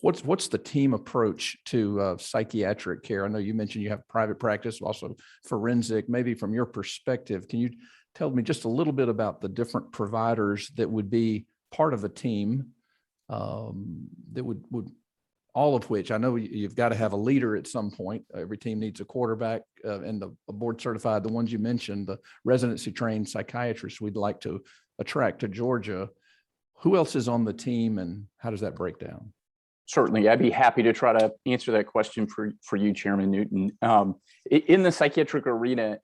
What's the team approach to psychiatric care? I know you mentioned you have private practice, also forensic. Maybe from your perspective, can you tell me just a little bit about the different providers that would be part of a team that would all of which, I know you've got to have a leader at some point. Every team needs a quarterback and the board certified, the ones you mentioned, the residency trained psychiatrists we'd like to attract to Georgia. Who else is on the team and how does that break down? Certainly, I'd be happy to try to answer that question for you, Chairman Newton. In the psychiatric arena,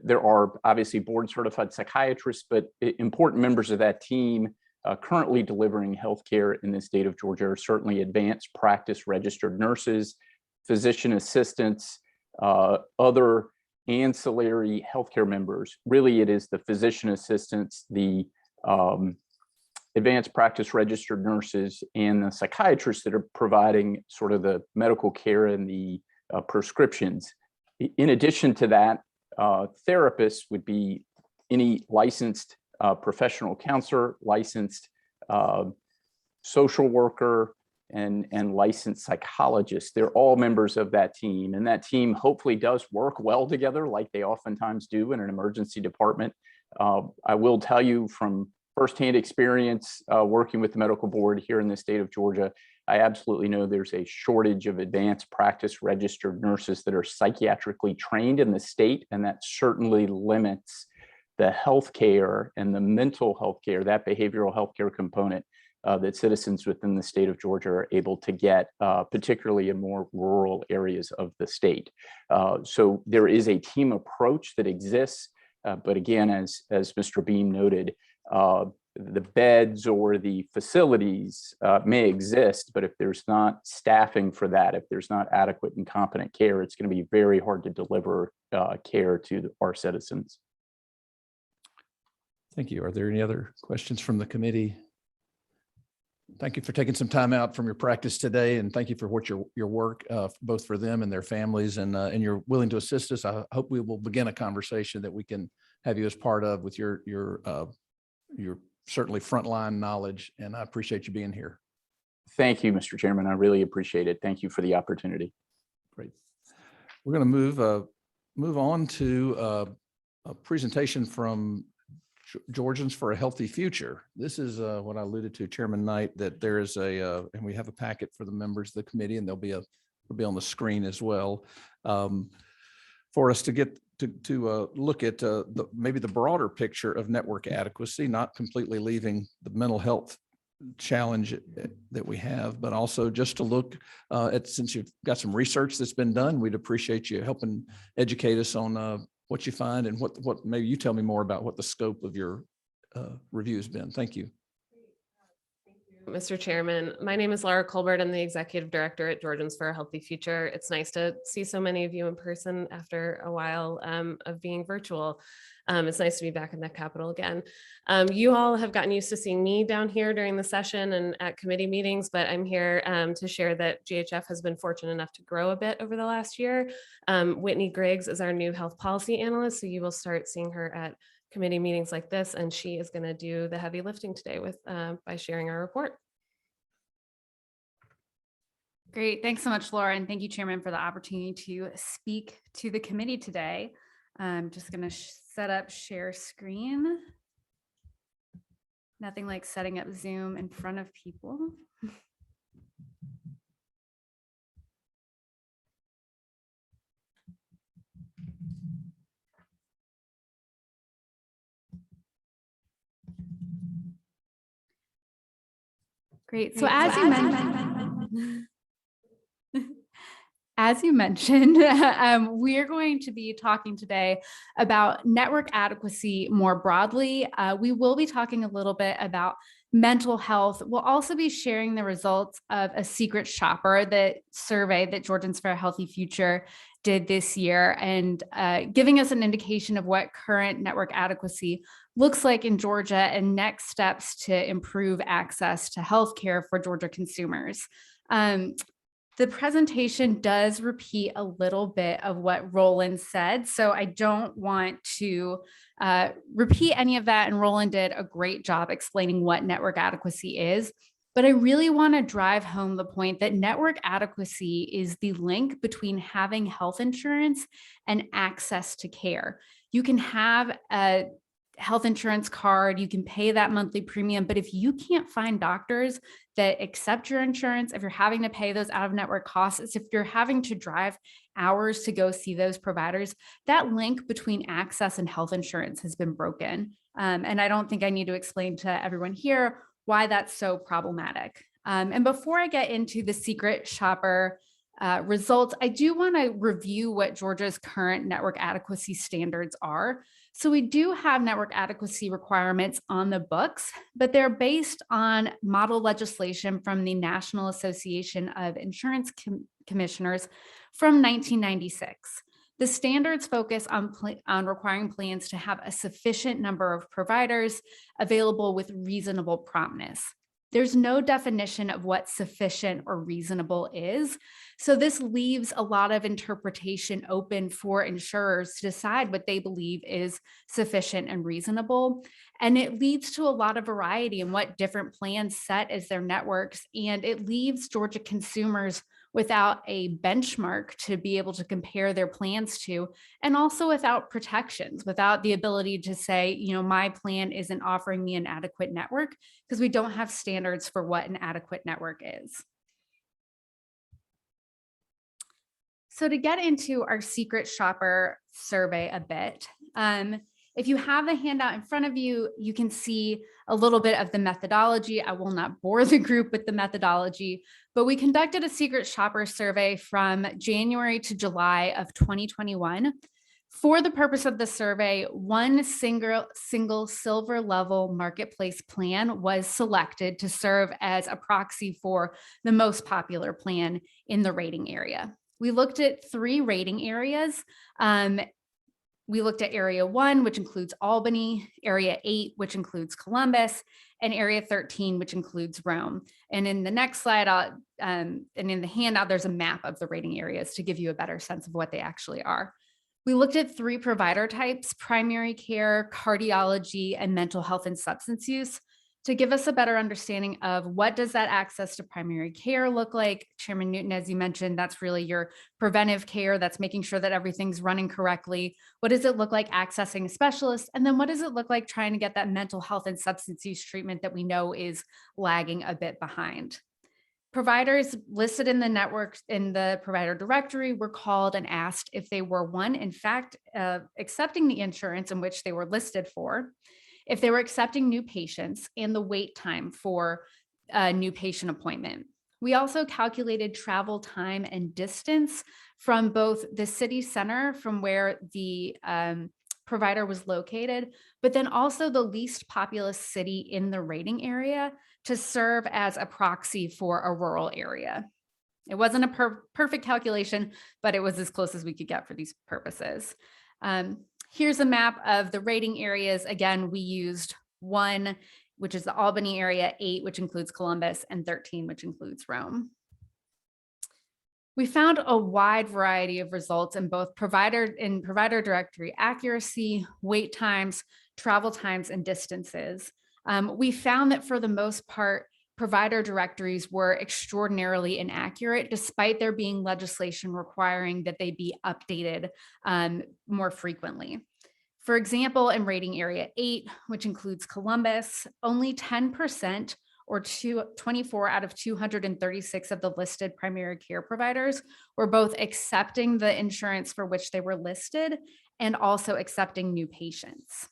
there are obviously board certified psychiatrists, but important members of that team currently delivering healthcare in the state of Georgia are certainly advanced practice registered nurses, physician assistants, other ancillary healthcare members. Really, it is the physician assistants, the advanced practice registered nurses, and the psychiatrists that are providing sort of the medical care and the prescriptions. In addition to that, therapists would be any licensed professional counselor, licensed social worker, and licensed psychologist. They're all members of that team, and that team hopefully does work well together like they oftentimes do in an emergency department. I will tell you from firsthand experience working with the medical board here in the state of Georgia, I absolutely know there's a shortage of advanced practice registered nurses that are psychiatrically trained in the state, and that certainly limits the healthcare and the mental health care, that behavioral healthcare component that citizens within the state of Georgia are able to get, particularly in more rural areas of the state. So there is a team approach that exists, but again, as Mr. Beam noted, the beds or the facilities may exist, but if there's not staffing for that, if there's not adequate and competent care, it's going to be very hard to deliver care to our citizens. Thank you. Are there any other questions from the committee? Thank you for taking some time out from your practice today, and thank you for what your work, both for them and their families, and you're willing to assist us. I hope we will begin a conversation that we can have you as part of with your certainly frontline knowledge, and I appreciate you being here. Thank you, Mr. Chairman. I really appreciate it. Thank you for the opportunity. Great. We're going to move on to a presentation from Georgians for a Healthy Future. This is what I alluded to, Chairman Knight, that there is and we have a packet for the members of the committee, and it'll be on the screen as well, for us to get to look at maybe the broader picture of network adequacy, not completely leaving the mental health challenge that we have, but also just to look at, since you've got some research that's been done, we'd appreciate you helping educate us on what you find, and what maybe you tell me more about what the scope of your review has been. Thank you. Mr. Chairman, my name is Lauralbert. I'm the Executive Director at Georgians for a Healthy Future. It's nice to see so many of you in person after a while of being virtual. It's nice to be back in the Capitol again. You all have gotten used to seeing me down here during the session and at committee meetings, but I'm here to share that GHF has been fortunate enough to grow a bit over the last year. Whitney Griggs is our new health policy analyst, so you will start seeing her at committee meetings like this, and she is going to do the heavy lifting today by sharing our report. Great. Thanks so much, Laura. And thank you, Chairman, for the opportunity to speak to the committee today. I'm just going to set up share screen. Nothing like setting up Zoom in front of people. Great. So as you mentioned, we are going to be talking today about network adequacy more broadly. We will be talking a little bit about mental health. We'll also be sharing the results of a secret shopper, the survey that Georgians for a Healthy Future did this year, and giving us an indication of what current network adequacy looks like in Georgia and next steps to improve access to healthcare for Georgia consumers. The presentation does repeat a little bit of what Roland said, so I don't want to repeat any of that, and Roland did a great job explaining what network adequacy is. But I really want to drive home the point that network adequacy is the link between having health insurance and access to care. You can have a health insurance card, you can pay that monthly premium, but if you can't find doctors that accept your insurance, if you're having to pay those out-of-network costs, if you're having to drive hours to go see those providers, that link between access and health insurance has been broken. And I don't think I need to explain to everyone here why that's so problematic. And before I get into the secret shopper results, I do want to review what Georgia's current network adequacy standards are. So we do have network adequacy requirements on the books, but they're based on model legislation from the National Association of Insurance Commissioners from 1996. The standards focus on requiring plans to have a sufficient number of providers available with reasonable promptness. There's no definition of what sufficient or reasonable is. So this leaves a lot of interpretation open for insurers to decide what they believe is sufficient and reasonable. And it leads to a lot of variety in what different plans set as their networks. And it leaves Georgia consumers without a benchmark to be able to compare their plans to, and also without protections, without the ability to say, you know, my plan isn't offering me an adequate network, because we don't have standards for what an adequate network is. So to get into our secret shopper survey a bit, if you have the handout in front of you, you can see a little bit of the methodology. I will not bore the group with the methodology, but we conducted a secret shopper survey from January to July of 2021 For the purpose of the survey, one single silver level marketplace plan was selected to serve as a proxy for the most popular plan in the rating area. We looked at 3 rating areas. We looked at area 1, which includes Albany, area 8, which includes Columbus, and area 13, which includes Rome. And in the next slide, and in the handout, there's a map of the rating areas to give you a better sense of what they actually are. We looked at 3 provider types: primary care, cardiology, and mental health and substance use, to give us a better understanding of what does that access to primary care look like. Chairman Newton, as you mentioned, that's really your preventive care. That's making sure that everything's running correctly. What does it look like accessing a specialist? And then what does it look like trying to get that mental health and substance use treatment that we know is lagging a bit behind? Providers listed in the network in the provider directory were called and asked if they were, one, in fact, accepting the insurance in which they were listed for, if they were accepting new patients, and the wait time for a new patient appointment. We also calculated travel time and distance from both the city center, from where the provider was located, but then also the least populous city in the rating area, to serve as a proxy for a rural area. It wasn't a perfect calculation, but it was as close as we could get for these purposes. Here's a map of the rating areas. Again, we used 1, which is the Albany area, 8, which includes Columbus, and 13, which includes Rome. We found a wide variety of results in both provider directory accuracy, wait times, travel times, and distances. We found that for the most part, provider directories were extraordinarily inaccurate, despite there being legislation requiring that they be updated more frequently. For example, in rating area 8, which includes Columbus, only 10%, or 24 out of 236 of the listed primary care providers, were both accepting the insurance for which they were listed and also accepting new patients.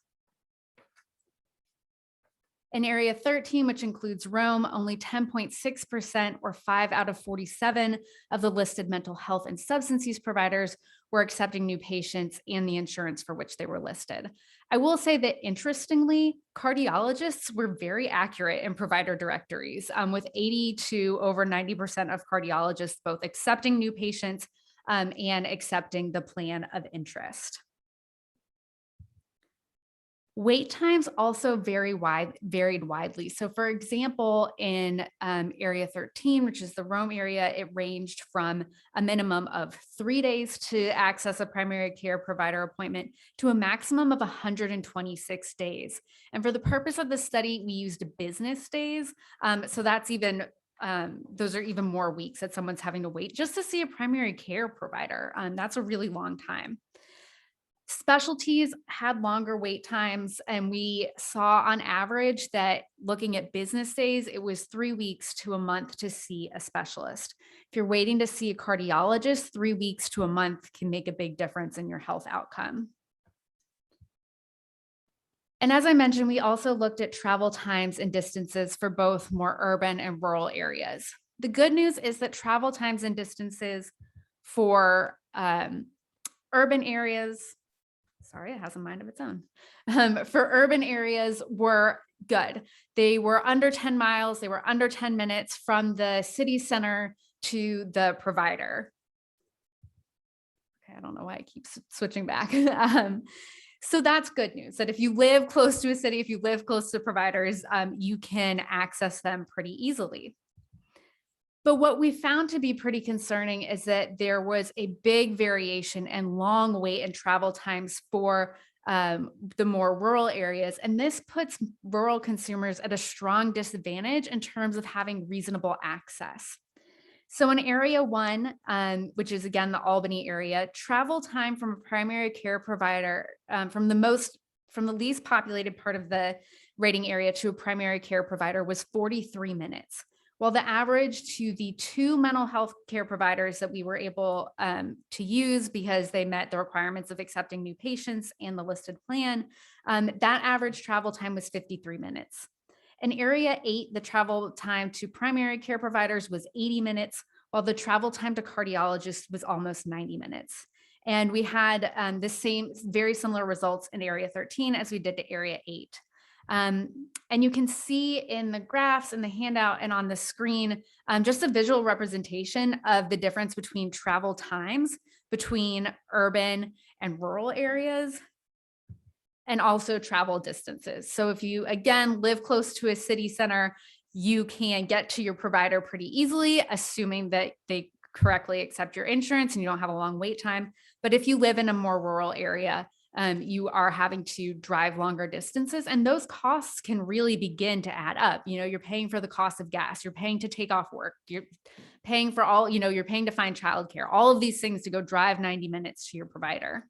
In area 13, which includes Rome, only 10.6%, or 5 out of 47 of the listed mental health and substance use providers, were accepting new patients and the insurance for which they were listed. I will say that, interestingly, cardiologists were very accurate in provider directories, with 80 to over 90% of cardiologists both accepting new patients and accepting the plan of interest. Wait times also varied widely. So for example, in area 13, which is the Rome area, it ranged from a minimum of 3 days to access a primary care provider appointment to a maximum of 126 days. And for the purpose of the study, we used business days. So that's even those are even more weeks that someone's having to wait just to see a primary care provider. That's a really long time. Specialties had longer wait times, and we saw on average that, looking at business days, it was 3 weeks to a month to see a specialist. If you're waiting to see a cardiologist, 3 weeks to a month can make a big difference in your health outcome. And as I mentioned, we also looked at travel times and distances for both more urban and rural areas. The good news is that travel times and distances for urban areas, sorry, it has a mind of its own. For urban areas were good. They were under 10 miles. They were under 10 minutes from the city center to the provider. Okay, I don't know why I keep switching back. So that's good news, that if you live close to a city, if you live close to providers, you can access them pretty easily. But what we found to be pretty concerning is that there was a big variation and long wait and travel times for the more rural areas. And this puts rural consumers at a strong disadvantage in terms of having reasonable access. So in area 1, which is again the Albany area, travel time from a primary care provider from the least populated part of the rating area to a primary care provider was 43 minutes. While the average to the 2 mental health care providers that we were able to use, because they met the requirements of accepting new patients and the listed plan, that average travel time was 53 minutes. In area 8, the travel time to primary care providers was 80 minutes, while the travel time to cardiologists was almost 90 minutes. And we had the same, very similar results in Area 13 as we did to Area 8. And you can see in the graphs in the handout and on the screen, just a visual representation of the difference between travel times between urban and rural areas, and also travel distances. So if you, again, live close to a city center, you can get to your provider pretty easily, assuming that they correctly accept your insurance and you don't have a long wait time. But if you live in a more rural area, you are having to drive longer distances, and those costs can really begin to add up. You know, you're paying for the cost of gas, you're paying to take off work, you're paying for all, you're paying to find childcare, all of these things to go drive 90 minutes to your provider.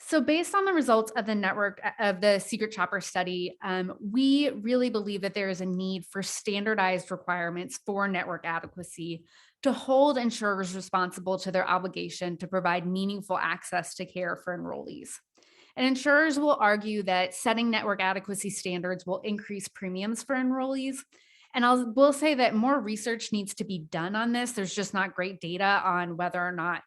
So based on the results of the network of the Secret Shopper study, we really believe that there is a need for standardized requirements for network adequacy to hold insurers responsible to their obligation to provide meaningful access to care for enrollees. And insurers will argue that setting network adequacy standards will increase premiums for enrollees. And will say that more research needs to be done on this. There's just not great data on whether or not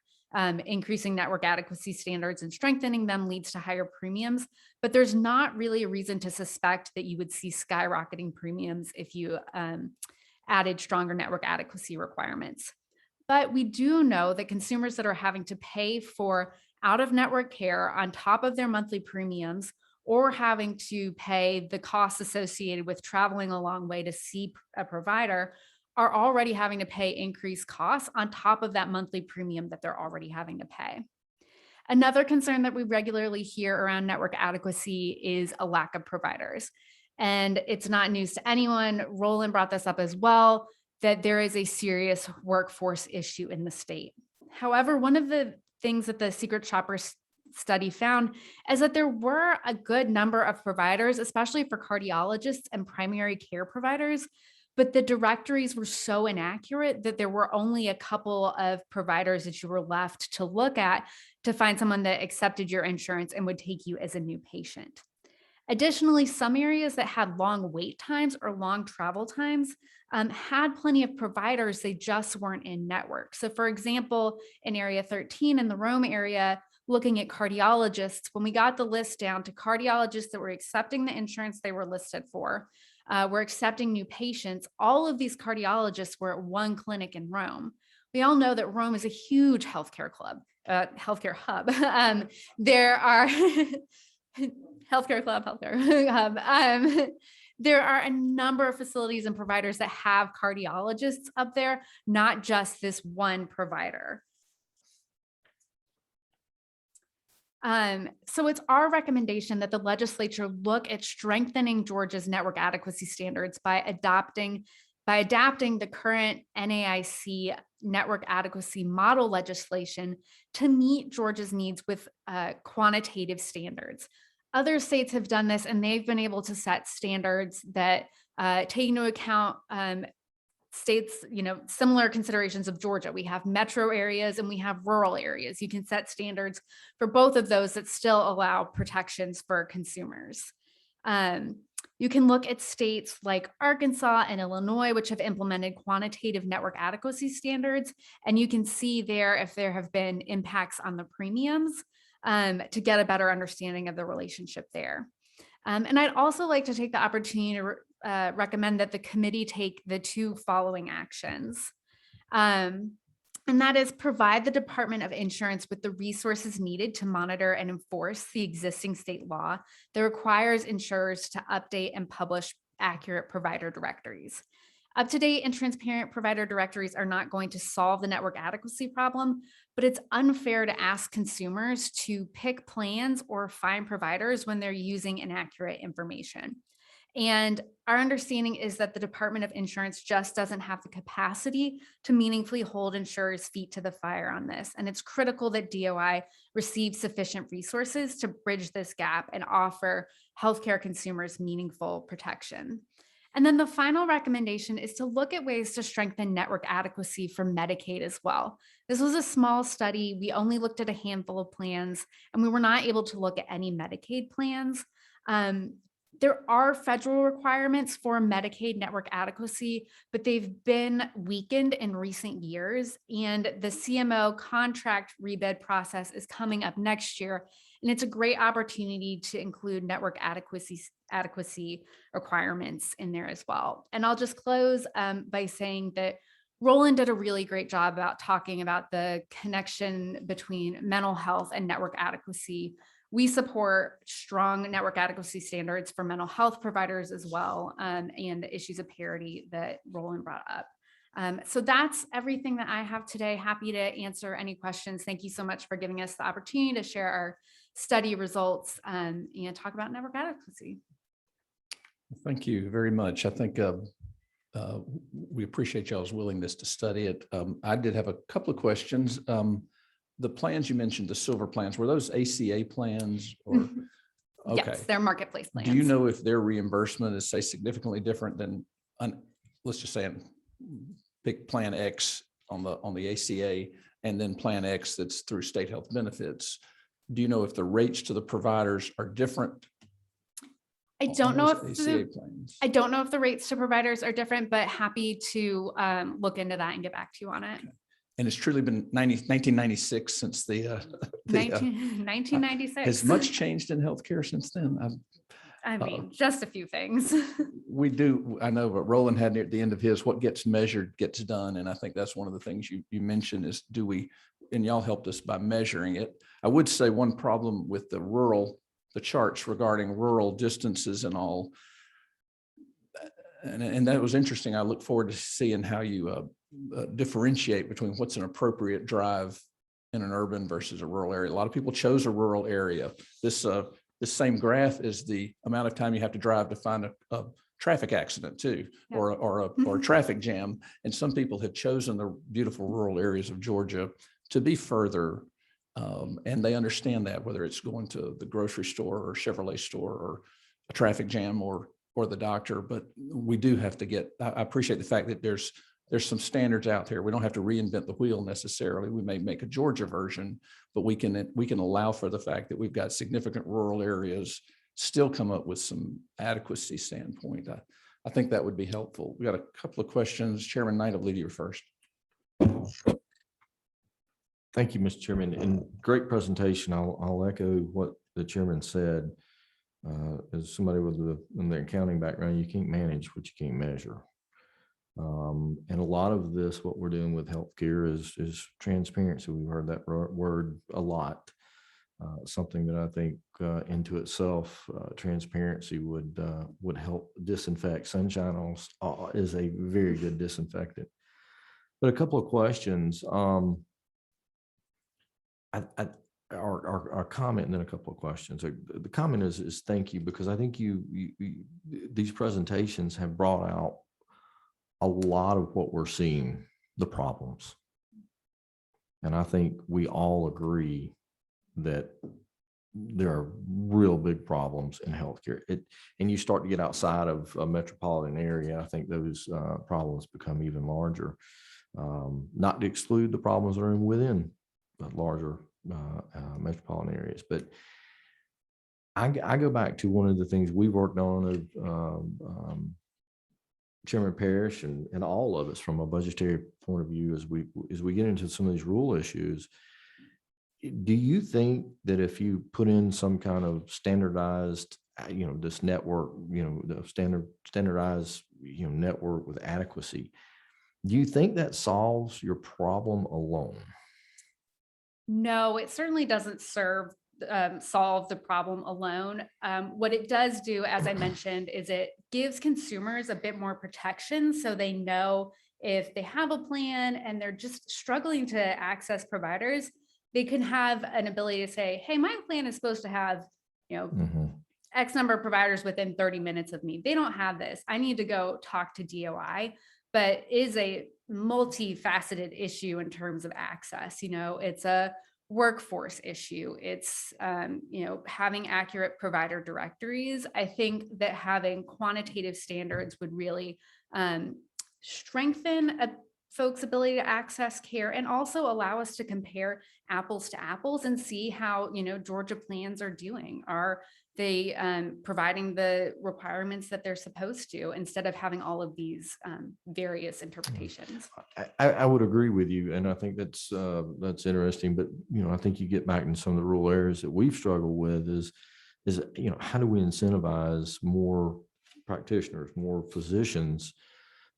increasing network adequacy standards and strengthening them leads to higher premiums, but there's not really a reason to suspect that you would see skyrocketing premiums if you added stronger network adequacy requirements. But we do know that consumers that are having to pay for out-of-network care on top of their monthly premiums, or having to pay the costs associated with traveling a long way to see a provider, are already having to pay increased costs on top of that monthly premium that they're already having to pay. Another concern that we regularly hear around network adequacy is a lack of providers. And it's not news to anyone, Roland brought this up as well, that there is a serious workforce issue in the state. However, one of the things that the Secret Shopper study found is that there were a good number of providers, especially for cardiologists and primary care providers, but the directories were so inaccurate that there were only a couple of providers that you were left to look at to find someone that accepted your insurance and would take you as a new patient. Additionally, some areas that had long wait times or long travel times had plenty of providers, they just weren't in network. So for example, in Area 13 in the Rome area, looking at cardiologists, when we got the list down to cardiologists that were accepting the insurance they were listed for, we're accepting new patients, all of these cardiologists were at one clinic in Rome. We all know that Rome is a huge healthcare hub. There are there are a number of facilities and providers that have cardiologists up there, not just this one provider. So it's our recommendation that the legislature look at strengthening Georgia's network adequacy standards by adapting the current NAIC network adequacy model legislation to meet Georgia's needs with quantitative standards. Other states have done this, and they've been able to set standards that take into account states, similar considerations of Georgia. We have metro areas and we have rural areas. You can set standards for both of those that still allow protections for consumers. You can look at states like Arkansas and Illinois, which have implemented quantitative network adequacy standards. And you can see there if there have been impacts on the premiums to get a better understanding of the relationship there. And I'd also like to take the opportunity to recommend that the committee take the two following actions. And that is provide the Department of Insurance with the resources needed to monitor and enforce the existing state law that requires insurers to update and publish accurate provider directories. Up-to-date and transparent provider directories are not going to solve the network adequacy problem, but it's unfair to ask consumers to pick plans or find providers when they're using inaccurate information. And our understanding is that the Department of Insurance just doesn't have the capacity to meaningfully hold insurers' feet to the fire on this. And it's critical that DOI receive sufficient resources to bridge this gap and offer healthcare consumers meaningful protection. And then the final recommendation is to look at ways to strengthen network adequacy for Medicaid as well. This was a small study. We only looked at a handful of plans, and we were not able to look at any Medicaid plans. There are federal requirements for Medicaid network adequacy, but they've been weakened in recent years. And the CMO contract rebid process is coming up next year. And it's a great opportunity to include network adequacy requirements in there as well. And I'll just close by saying that Roland did a really great job about talking about the connection between mental health and network adequacy. We support strong network adequacy standards for mental health providers as well, and the issues of parity that Roland brought up. So that's everything that I have today. Happy to answer any questions. Thank you so much for giving us the opportunity to share our study results and talk about network adequacy. Thank you very much. I think we appreciate y'all's willingness to study it. I did have a couple of questions. The plans you mentioned, the silver plans, were those ACA plans or? Okay. Yes, they're marketplace plans. Do you know if their reimbursement is, say, significantly different than, let's just say, pick Plan X on the ACA and then Plan X that's through state health benefits? Do you know if the rates to the providers are different? I don't know if ACA plans? I don't know if the rates to providers are different, but happy to look into that and get back to you on it. Okay. And it's truly been 1996 since the 1996. Has much changed in healthcare since then? I mean, just a few things. We do. I know, but Roland had near the end of his, what gets measured gets done. And I think that's one of the things you mentioned is and y'all helped us by measuring it. I would say one problem with the charts regarding rural distances and all, and that was interesting. I look forward to seeing how you differentiate between what's an appropriate drive in an urban versus a rural area. A lot of people chose a rural area. This same graph is the amount of time you have to drive to find a traffic accident too, yeah. or a traffic jam. And some people have chosen the beautiful rural areas of Georgia to be further, and they understand that, whether it's going to the grocery store or Chevrolet store or a traffic jam or the doctor. But we do have to I appreciate the fact that there's some standards out there. We don't have to reinvent the wheel necessarily. We may make a Georgia version, but we can allow for the fact that we've got significant rural areas, still come up with some adequacy standpoint. I think that would be helpful. We got a couple of questions. Chairman Knight, I believe you were first. Thank you, Mr. Chairman, and great presentation. I'll echo what the chairman said. As somebody with the accounting background, you can't manage what you can't measure. And a lot of this, what we're doing with healthcare is transparency. We've heard that word a lot. Something that I think into itself, transparency would help disinfect. Sunshine is a very good disinfectant. But a couple of questions. Our comment and then a couple of questions. The comment is thank you, because I think these presentations have brought out a lot of what we're seeing, the problems. And I think we all agree that there are real big problems in healthcare. And you start to get outside of a metropolitan area, I think those problems become even larger. Not to exclude the problems that are within larger metropolitan areas, but I go back to one of the things we worked on, Chairman Parrish and all of us from a budgetary point of view, as we get into some of these rural issues. Do you think that if you put in some kind of standardized, this network, the standardized, network with adequacy, do you think that solves your problem alone? No, it certainly doesn't solve the problem alone. What it does do, as I mentioned, is it gives consumers a bit more protection, so they know if they have a plan and they're just struggling to access providers, they can have an ability to say, hey, my plan is supposed to have, X number of providers within 30 minutes of me. They don't have this. I need to go talk to DOI, but is a multifaceted issue in terms of access. It's a workforce issue. It's, having accurate provider directories. I think that having quantitative standards would really strengthen folks' ability to access care and also allow us to compare apples to apples and see how, Georgia plans are doing. Are they providing the requirements that they're supposed to, instead of having all of these various interpretations. I would agree with you, and I think that's interesting. But I think you get back into some of the rural areas that we've struggled with is how do we incentivize more practitioners, more physicians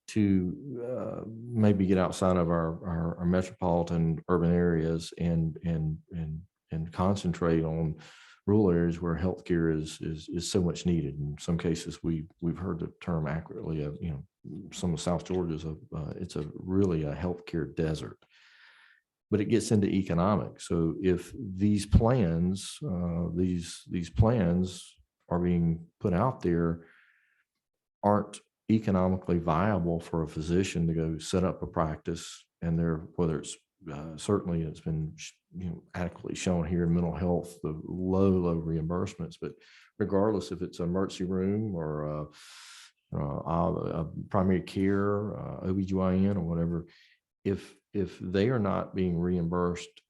to maybe get outside of our metropolitan urban areas and concentrate on rural areas where healthcare is so much needed. In some cases, we've heard the term accurately of some of South Georgia's it's really a healthcare desert. But it gets into economics. So if these plans, these plans are being put out there, aren't economically viable for a physician to go set up a practice, and whether it's certainly it's been adequately shown here in mental health, the low reimbursements, but regardless if it's an emergency room or a primary care, OBGYN or whatever, if they are not being reimbursed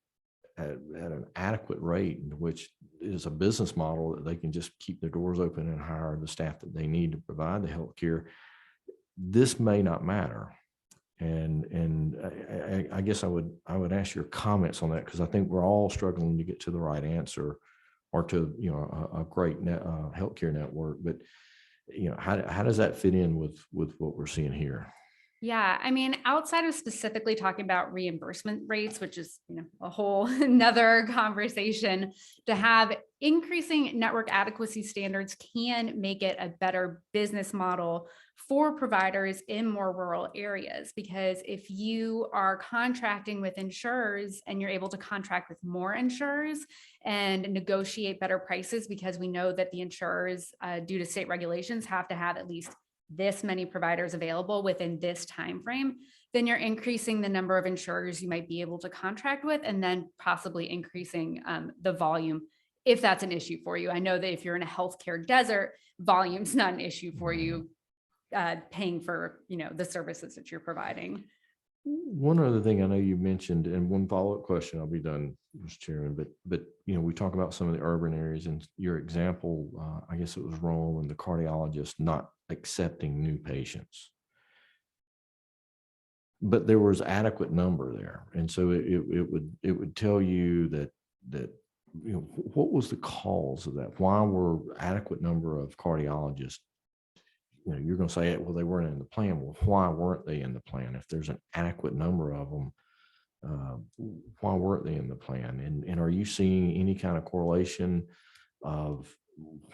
at an adequate rate, which is a business model that they can just keep their doors open and hire the staff that they need to provide the health care, this may not matter. And I guess I would ask your comments on that, because I think we're all struggling to get to the right answer or to a great healthcare network. But how does that fit in with what we're seeing here? Yeah, I mean, outside of specifically talking about reimbursement rates, which is a whole another conversation, to have increasing network adequacy standards can make it a better business model for providers in more rural areas. Because if you are contracting with insurers and you're able to contract with more insurers and negotiate better prices, because we know that the insurers, due to state regulations, have to have at least this many providers available within this time frame, then you're increasing the number of insurers you might be able to contract with, and then possibly increasing the volume if that's an issue for you. I know that if you're in a healthcare desert, volume's not an issue for you, paying for the services that you're providing. One other thing I know you mentioned, and one follow-up question, I'll be done, Mr. Chairman, but we talk about some of the urban areas, and your example, I guess it was wrong, and the cardiologist not accepting new patients. But there was adequate number there. And so it would tell you that what was the cause of that? Why were adequate number of cardiologists? You're going to say, well, they weren't in the plan. Well, why weren't they in the plan? If there's an adequate number of them, why weren't they in the plan? And are you seeing any kind of correlation of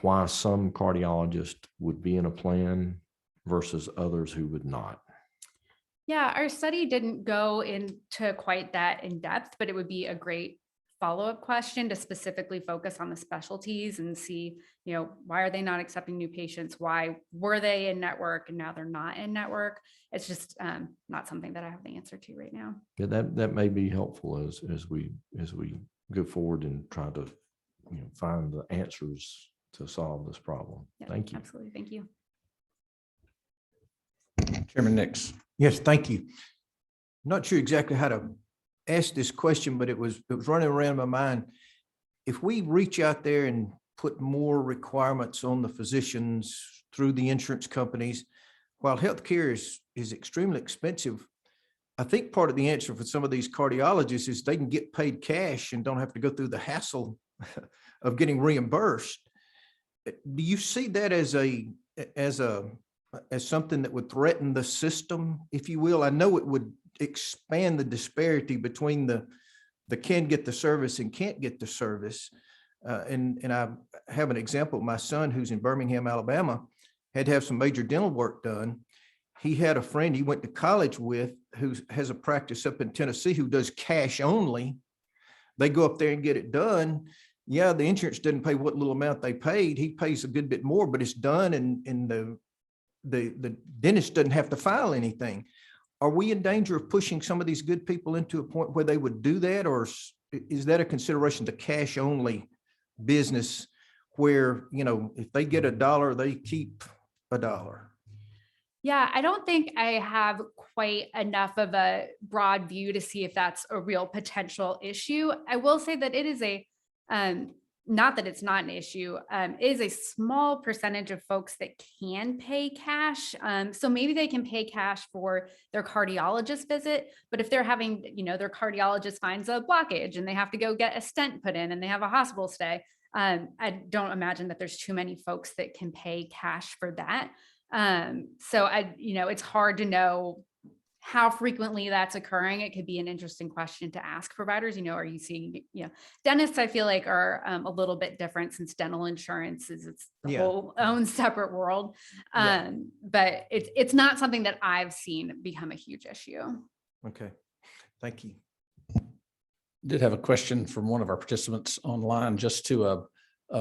why some cardiologists would be in a plan versus others who would not? Yeah, our study didn't go into quite that in depth, but it would be a great follow-up question to specifically focus on the specialties and see, why are they not accepting new patients? Why were they in network and now they're not in network? It's just not something that I have the answer to right now. Yeah, that may be helpful as we go forward and try to find the answers to solve this problem. Yeah, thank you. Absolutely. Thank you. Chairman Nix. Yes, thank you. Not sure exactly how to ask this question, but it was running around my mind. If we reach out there and put more requirements on the physicians through the insurance companies, while healthcare is extremely expensive, I think part of the answer for some of these cardiologists is they can get paid cash and don't have to go through the hassle of getting reimbursed. Do you see that as something that would threaten the system, if you will? I know it would expand the disparity between the can get the service and can't get the service. And I have an example. My son, who's in Birmingham, Alabama, had to have some major dental work done. He had a friend he went to college with who has a practice up in Tennessee who does cash only. They go up there and get it done. Yeah, the insurance doesn't pay what little amount they paid. He pays a good bit more, but it's done, and the dentist doesn't have to file anything. Are we in danger of pushing some of these good people into a point where they would do that? Or is that a consideration, the cash only business where, if they get $1, they keep $1? Yeah, I don't think I have quite enough of a broad view to see if that's a real potential issue. I will say that it is not that it's not an issue, is a small percentage of folks that can pay cash. So maybe they can pay cash for their cardiologist visit, but if they're having, their cardiologist finds a blockage and they have to go get a stent put in and they have a hospital stay, I don't imagine that there's too many folks that can pay cash for that. So it's hard to know how frequently that's occurring. It could be an interesting question to ask providers. Are you seeing, dentists, I feel like are a little bit different since dental insurance is its whole own separate world. But it's not something that I've seen become a huge issue. Okay, thank you. Did have a question from one of our participants online, just to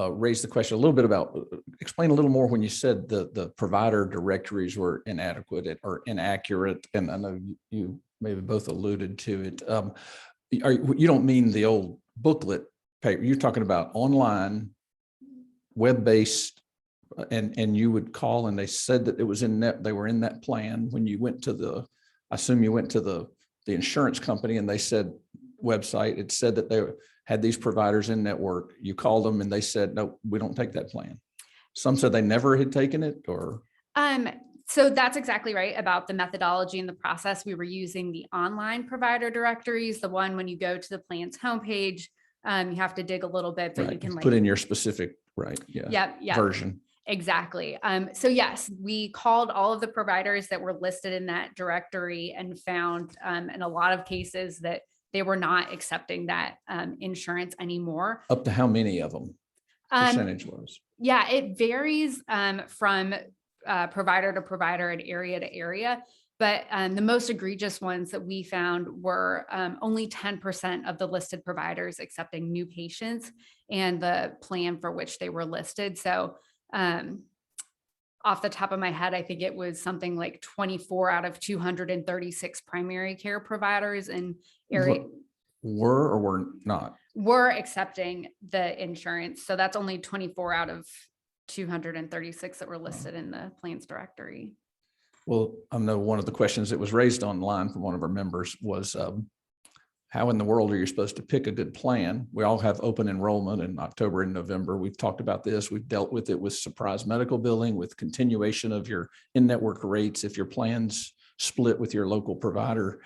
raise the question a little bit about, explain a little more when you said the provider directories were inadequate or inaccurate. And I know you maybe both alluded to it. You don't mean the old booklet paper. You're talking about online, web-based, and you would call and they said that it was they were in that plan when you went to I assume you went to the insurance company and they said website, it said that they had these providers in network. You called them and they said, no, we don't take that plan. Some said they never had taken it, or? So that's exactly right about the methodology and the process. We were using the online provider directories, the one when you go to the plan's homepage, you have to dig a little bit, but Right. you can Put in your specific, right. Yeah. Version. Exactly. So yes, we called all of the providers that were listed in that directory and found in a lot of cases that they were not accepting that insurance anymore. Up to how many of them? Percentage was? Yeah, it varies from provider to provider and area to area. But the most egregious ones that we found were only 10% of the listed providers accepting new patients and the plan for which they were listed. So off the top of my head, I think it was something like 24 out of 236 primary care providers in area were or were not? Were accepting the insurance. So that's only 24 out of 236 that were listed in the plans directory. Well, I know one of the questions that was raised online from one of our members was, how in the world are you supposed to pick a good plan? We all have open enrollment in October and November. We've talked about this. We've dealt with it with surprise medical billing, with continuation of your in-network rates. If your plans split with your local provider,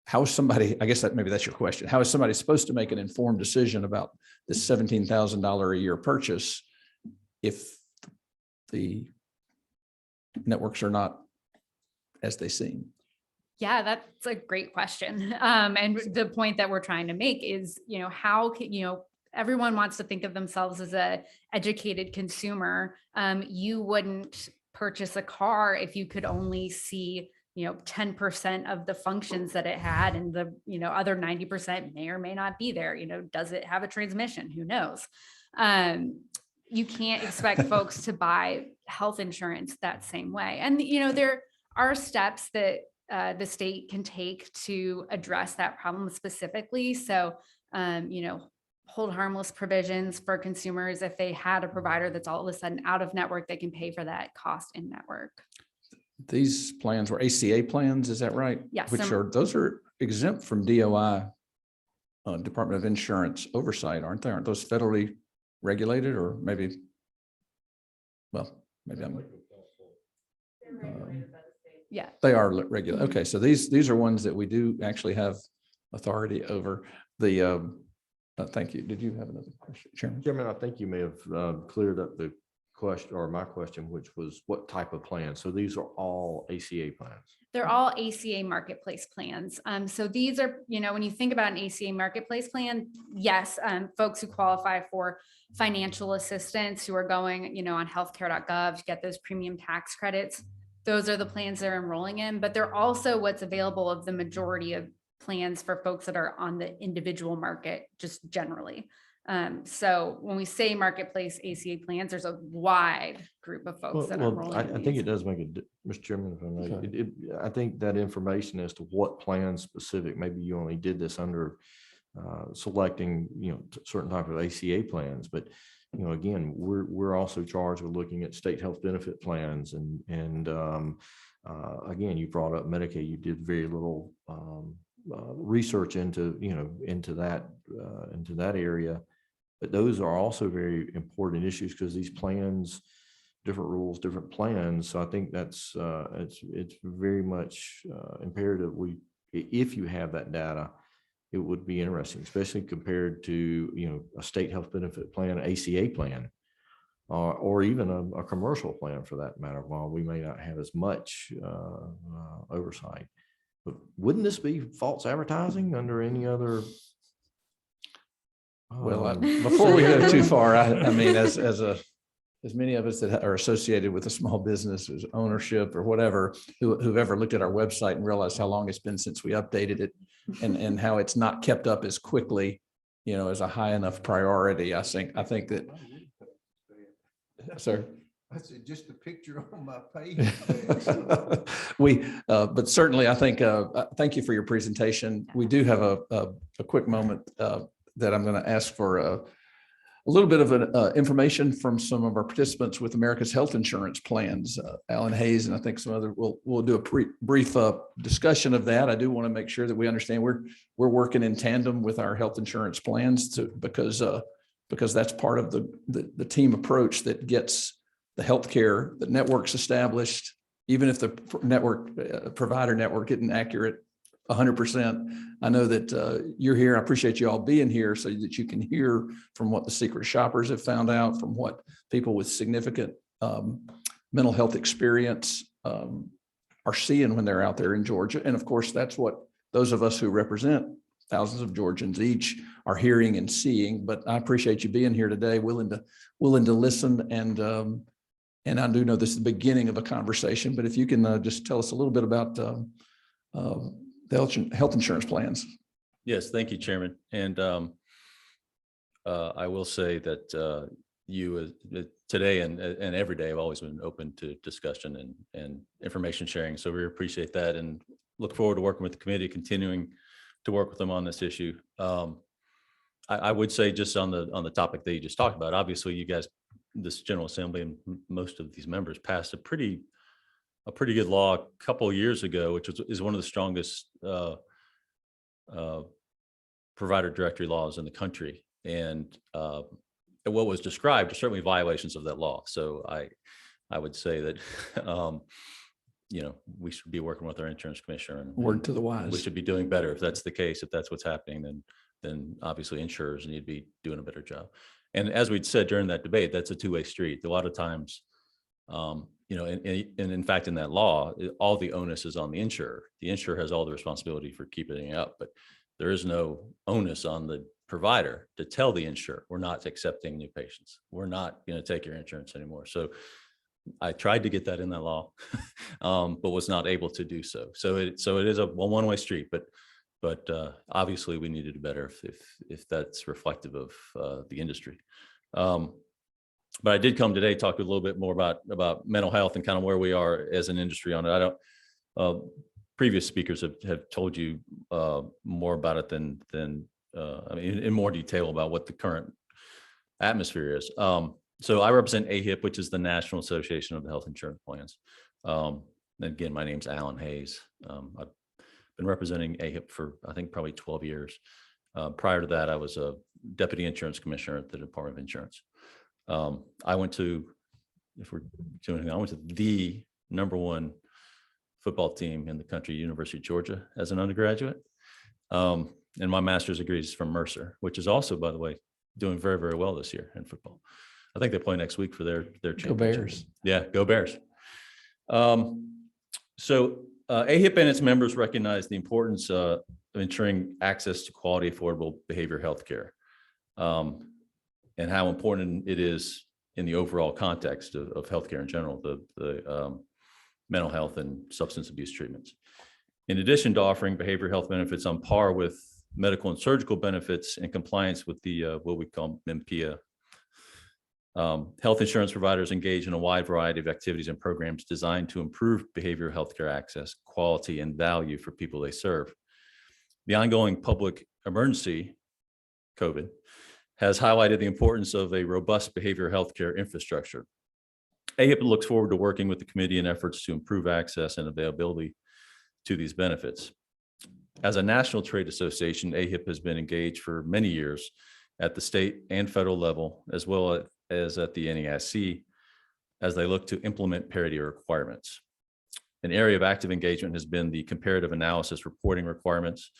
how is somebody, I guess maybe that's your question. How is somebody supposed to make an informed decision about this $17,000 a year purchase if the networks are not as they seem? Yeah, that's a great question. And the point that we're trying to make is, how can, everyone wants to think of themselves as a educated consumer. You wouldn't purchase a car if you could only see, 10% of the functions that it had, and the, other 90% may or may not be there. Does it have a transmission? Who knows? You can't expect folks to buy health insurance that same way. And, there are steps that the state can take to address that problem specifically. So, hold harmless provisions for consumers. If they had a provider that's all of a sudden out of network, they can pay for that cost in network. These plans were ACA plans, is that right? Yes. Those are exempt from DOI, Department of Insurance oversight, aren't they? Aren't those federally regulated, or maybe, maybe I'm. Yeah, they are regulated. Okay, so these are ones that we do actually have authority over. The thank you. Did you have another question, Chairman? Chairman, I think you may have cleared up the question, or my question, which was what type of plan? So these are all ACA plans. They're all ACA marketplace plans. So these are, when you think about an ACA marketplace plan, yes, folks who qualify for financial assistance who are going, on healthcare.gov to get those premium tax credits, those are the plans they're enrolling in, but they're also what's available of the majority of plans for folks that are on the individual market, just generally. So when we say marketplace ACA plans, there's a wide group of folks that are enrolling. I think it does make Mr. Chairman, if I may, I think that information as to what plan specific, maybe you only did this under selecting, certain type of ACA plans, but again, we're also charged with looking at state health benefit plans, and again, you brought up Medicaid. You did very little research into into that area. But those are also very important issues because these plans, different rules, different plans. So I think that's it's very much imperative if you have that data, it would be interesting, especially compared to a state health benefit plan, ACA plan, or even a commercial plan for that matter. While we may not have as much oversight, but wouldn't this be false advertising under any other? Well, before we go too far, I mean, as many of us that are associated with a small business as ownership or whatever, who've ever looked at our website and realized how long it's been since we updated it and how it's not kept up as quickly, as a high enough priority. I think that, sir. That's just a picture on my page. But certainly I think, thank you for your presentation. We do have a quick moment that I'm going to ask for a little bit of information from some of our participants with America's health insurance plans, Alan Hayes, and I think some other, we'll do a brief discussion of that. I do want to make sure that we understand we're working in tandem with our health insurance plans because that's part of the team approach that gets the healthcare, the networks established, even if the provider network isn't accurate 100%. I know that you're here. I appreciate you all being here so that you can hear from what the secret shoppers have found out, from what people with significant mental health experience are seeing when they're out there in Georgia. And of course, that's what those of us who represent thousands of Georgians each are hearing and seeing. But I appreciate you being here today, willing to listen. And I do know this is the beginning of a conversation, but if you can just tell us a little bit about the health insurance plans. Yes, thank you, Chairman. And I will say that you today and every day have always been open to discussion and information sharing. So we appreciate that and look forward to working with the committee, continuing to work with them on this issue. I would say just on the topic that you just talked about, obviously you guys, this General Assembly and most of these members passed a pretty good law a couple of years ago, which is one of the strongest provider directory laws in the country. And what was described are certainly violations of that law. So I would say that, we should be working with our insurance commissioner and word to the wise. We should be doing better. If that's the case, if that's what's happening, then obviously insurers need to be doing a better job. And as we'd said during that debate, that's a two-way street. A lot of times, and in fact, in that law, all the onus is on the insurer. The insurer has all the responsibility for keeping it up, but there is no onus on the provider to tell the insurer, we're not accepting new patients. We're not going to take your insurance anymore. So I tried to get that in that law, but was not able to do so. So it is a one-way street, but obviously we need to do better if that's reflective of the industry. But I did come today talk a little bit more about mental health and kind of where we are as an industry on it. Previous speakers have told you more about it than in more detail about what the current atmosphere is. So I represent AHIP, which is the National Association of the Health Insurance Plans. And again, my name's Alan Hayes. I've been representing AHIP for, I think, probably 12 years. Prior to that, I was a deputy insurance commissioner at the Department of Insurance. I went to the #1 football team in the country, University of Georgia, as an undergraduate. And my master's degree is from Mercer, which is also, by the way, doing very, very well this year in football. I think they play next week for their championship. Go Bears. Yeah, go Bears. So AHIP and its members recognize the importance of ensuring access to quality, affordable behavioral health care, and how important it is in the overall context of healthcare in general, the mental health and substance abuse treatments. In addition to offering behavioral health benefits on par with medical and surgical benefits in compliance with the what we call MPIA, health insurance providers engage in a wide variety of activities and programs designed to improve behavioral healthcare access, quality, and value for people they serve. The ongoing public emergency, COVID, has highlighted the importance of a robust behavioral healthcare infrastructure. AHIP looks forward to working with the committee in efforts to improve access and availability to these benefits. As a national trade association, AHIP has been engaged for many years at the state and federal level, as well as at the NAIC, as they look to implement parity requirements. An area of active engagement has been the comparative analysis reporting requirements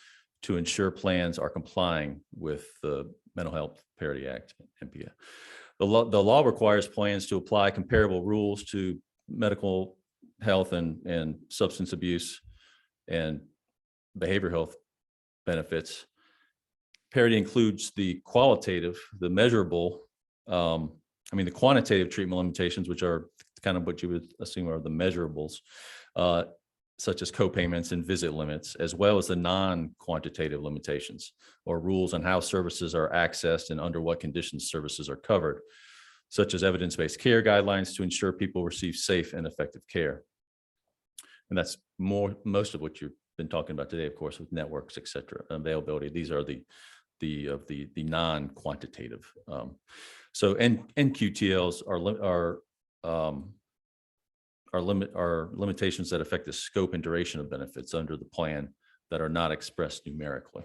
to ensure plans are complying with the Mental Health Parity Act, MPA. The law requires plans to apply comparable rules to medical health and substance abuse and behavioral health benefits. Parity includes the qualitative, the measurable, the quantitative treatment limitations, which are kind of what you would assume are the measurables, such as co-payments and visit limits, as well as the non-quantitative limitations or rules on how services are accessed and under what conditions services are covered, such as evidence-based care guidelines to ensure people receive safe and effective care. And that's most of what you've been talking about today, of course, with networks, et cetera, availability. These are the non-quantitative. So NQTLs are limitations that affect the scope and duration of benefits under the plan that are not expressed numerically.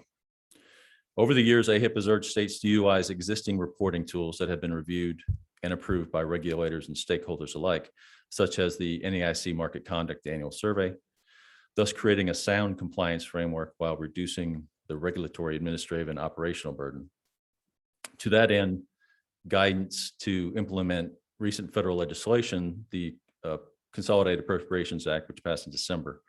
Over the years, AHIP has urged states to utilize existing reporting tools that have been reviewed and approved by regulators and stakeholders alike, such as the NAIC Market Conduct Annual Survey, thus creating a sound compliance framework while reducing the regulatory, administrative, and operational burden. To that end, guidance to implement recent federal legislation, the Consolidated Appropriations Act, which passed in December,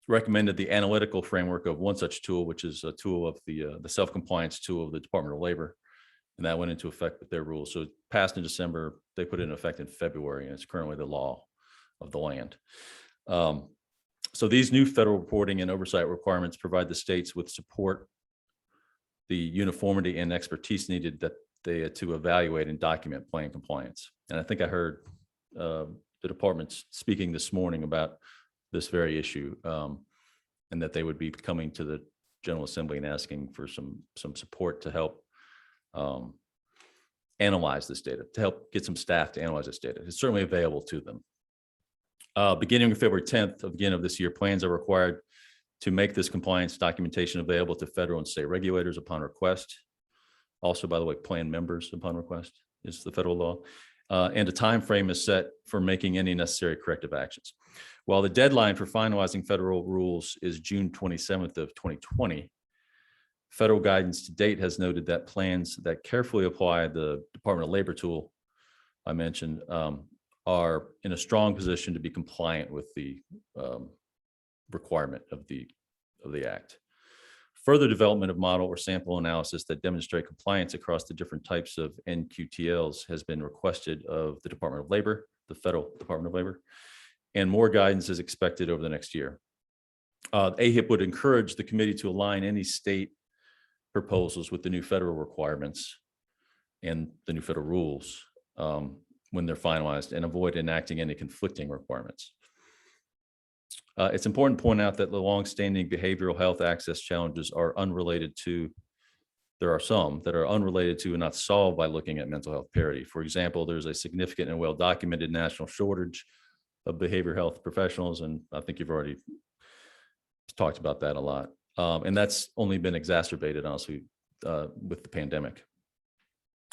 recommended the analytical framework of one such tool, which is a tool of the self-compliance tool of the Department of Labor, and that went into effect with their rules. So it passed in December, they put it in effect in February, and it's currently the law of the land. So these new federal reporting and oversight requirements provide the states with support, the uniformity and expertise needed to evaluate and document plan compliance. And I think I heard the departments speaking this morning about this very issue, and that they would be coming to the General Assembly and asking for some support to help analyze this data, to help get some staff to analyze this data. It's certainly available to them. Beginning February 10th of this year, plans are required to make this compliance documentation available to federal and state regulators upon request. Also, by the way, plan members upon request is the federal law. And a time frame is set for making any necessary corrective actions. While the deadline for finalizing federal rules is June 27th of 2020, federal guidance to date has noted that plans that carefully apply the Department of Labor tool I mentioned are in a strong position to be compliant with the requirement of the Act. Further development of model or sample analysis that demonstrate compliance across the different types of NQTLs has been requested of the Department of Labor, the Federal Department of Labor, and more guidance is expected over the next year. AHIP would encourage the committee to align any state proposals with the new federal requirements and the new federal rules when they're finalized, and avoid enacting any conflicting requirements. It's important to point out that the longstanding behavioral health access challenges are unrelated to, there are some that are unrelated to and not solved by looking at mental health parity. For example, there's a significant and well-documented national shortage of behavioral health professionals, and I think you've already talked about that a lot. And that's only been exacerbated, honestly, with the pandemic.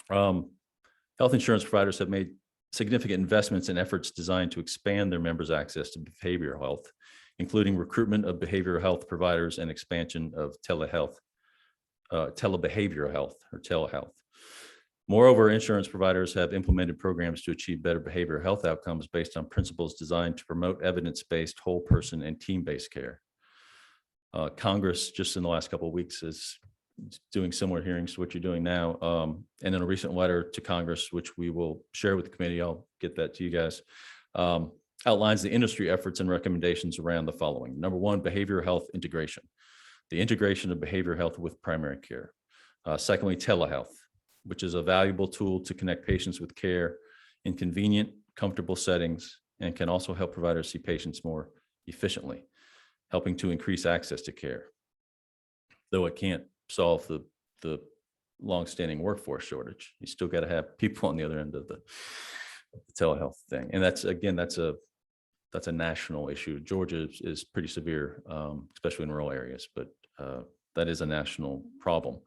Health insurance providers have made significant investments in efforts designed to expand their members' access to behavioral health, including recruitment of behavioral health providers and expansion of telebehavioral health or telehealth. Moreover, insurance providers have implemented programs to achieve better behavioral health outcomes based on principles designed to promote evidence-based, whole person and team-based care. Congress, just in the last couple of weeks, is doing similar hearings to what you're doing now. And in a recent letter to Congress, which we will share with the committee, I'll get that to you guys, outlines the industry efforts and recommendations around the following. Number one, behavioral health integration, the integration of behavioral health with primary care. Secondly, telehealth, which is a valuable tool to connect patients with care in convenient, comfortable settings, and can also help providers see patients more efficiently, helping to increase access to care. Though it can't solve the longstanding workforce shortage, you still got to have people on the other end of the telehealth thing. And that's, again, that's a national issue. Georgia is pretty severe, especially in rural areas, but that is a national problem.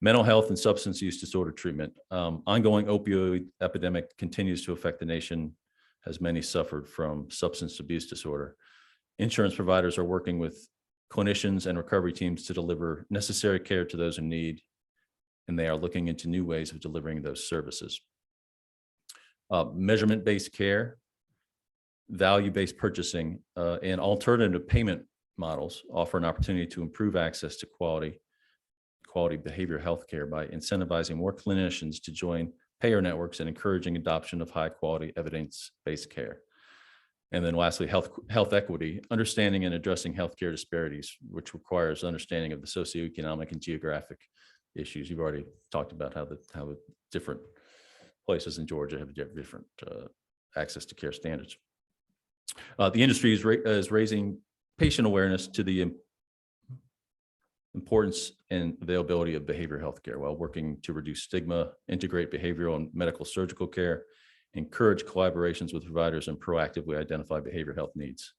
Mental health and substance use disorder treatment. Ongoing opioid epidemic continues to affect the nation, as many suffered from substance abuse disorder. Insurance providers are working with clinicians and recovery teams to deliver necessary care to those in need, and they are looking into new ways of delivering those services. Measurement-based care, value-based purchasing, and alternative payment models offer an opportunity to improve access to quality behavioral health care by incentivizing more clinicians to join payer networks and encouraging adoption of high-quality evidence-based care. And then lastly, health equity, understanding and addressing healthcare disparities, which requires understanding of the socioeconomic and geographic issues. You've already talked about how the different places in Georgia have different access to care standards. The industry is raising patient awareness to the importance and availability of behavioral health care while working to reduce stigma, integrate behavioral and medical surgical care, encourage collaborations with providers, and proactively identify behavioral health needs.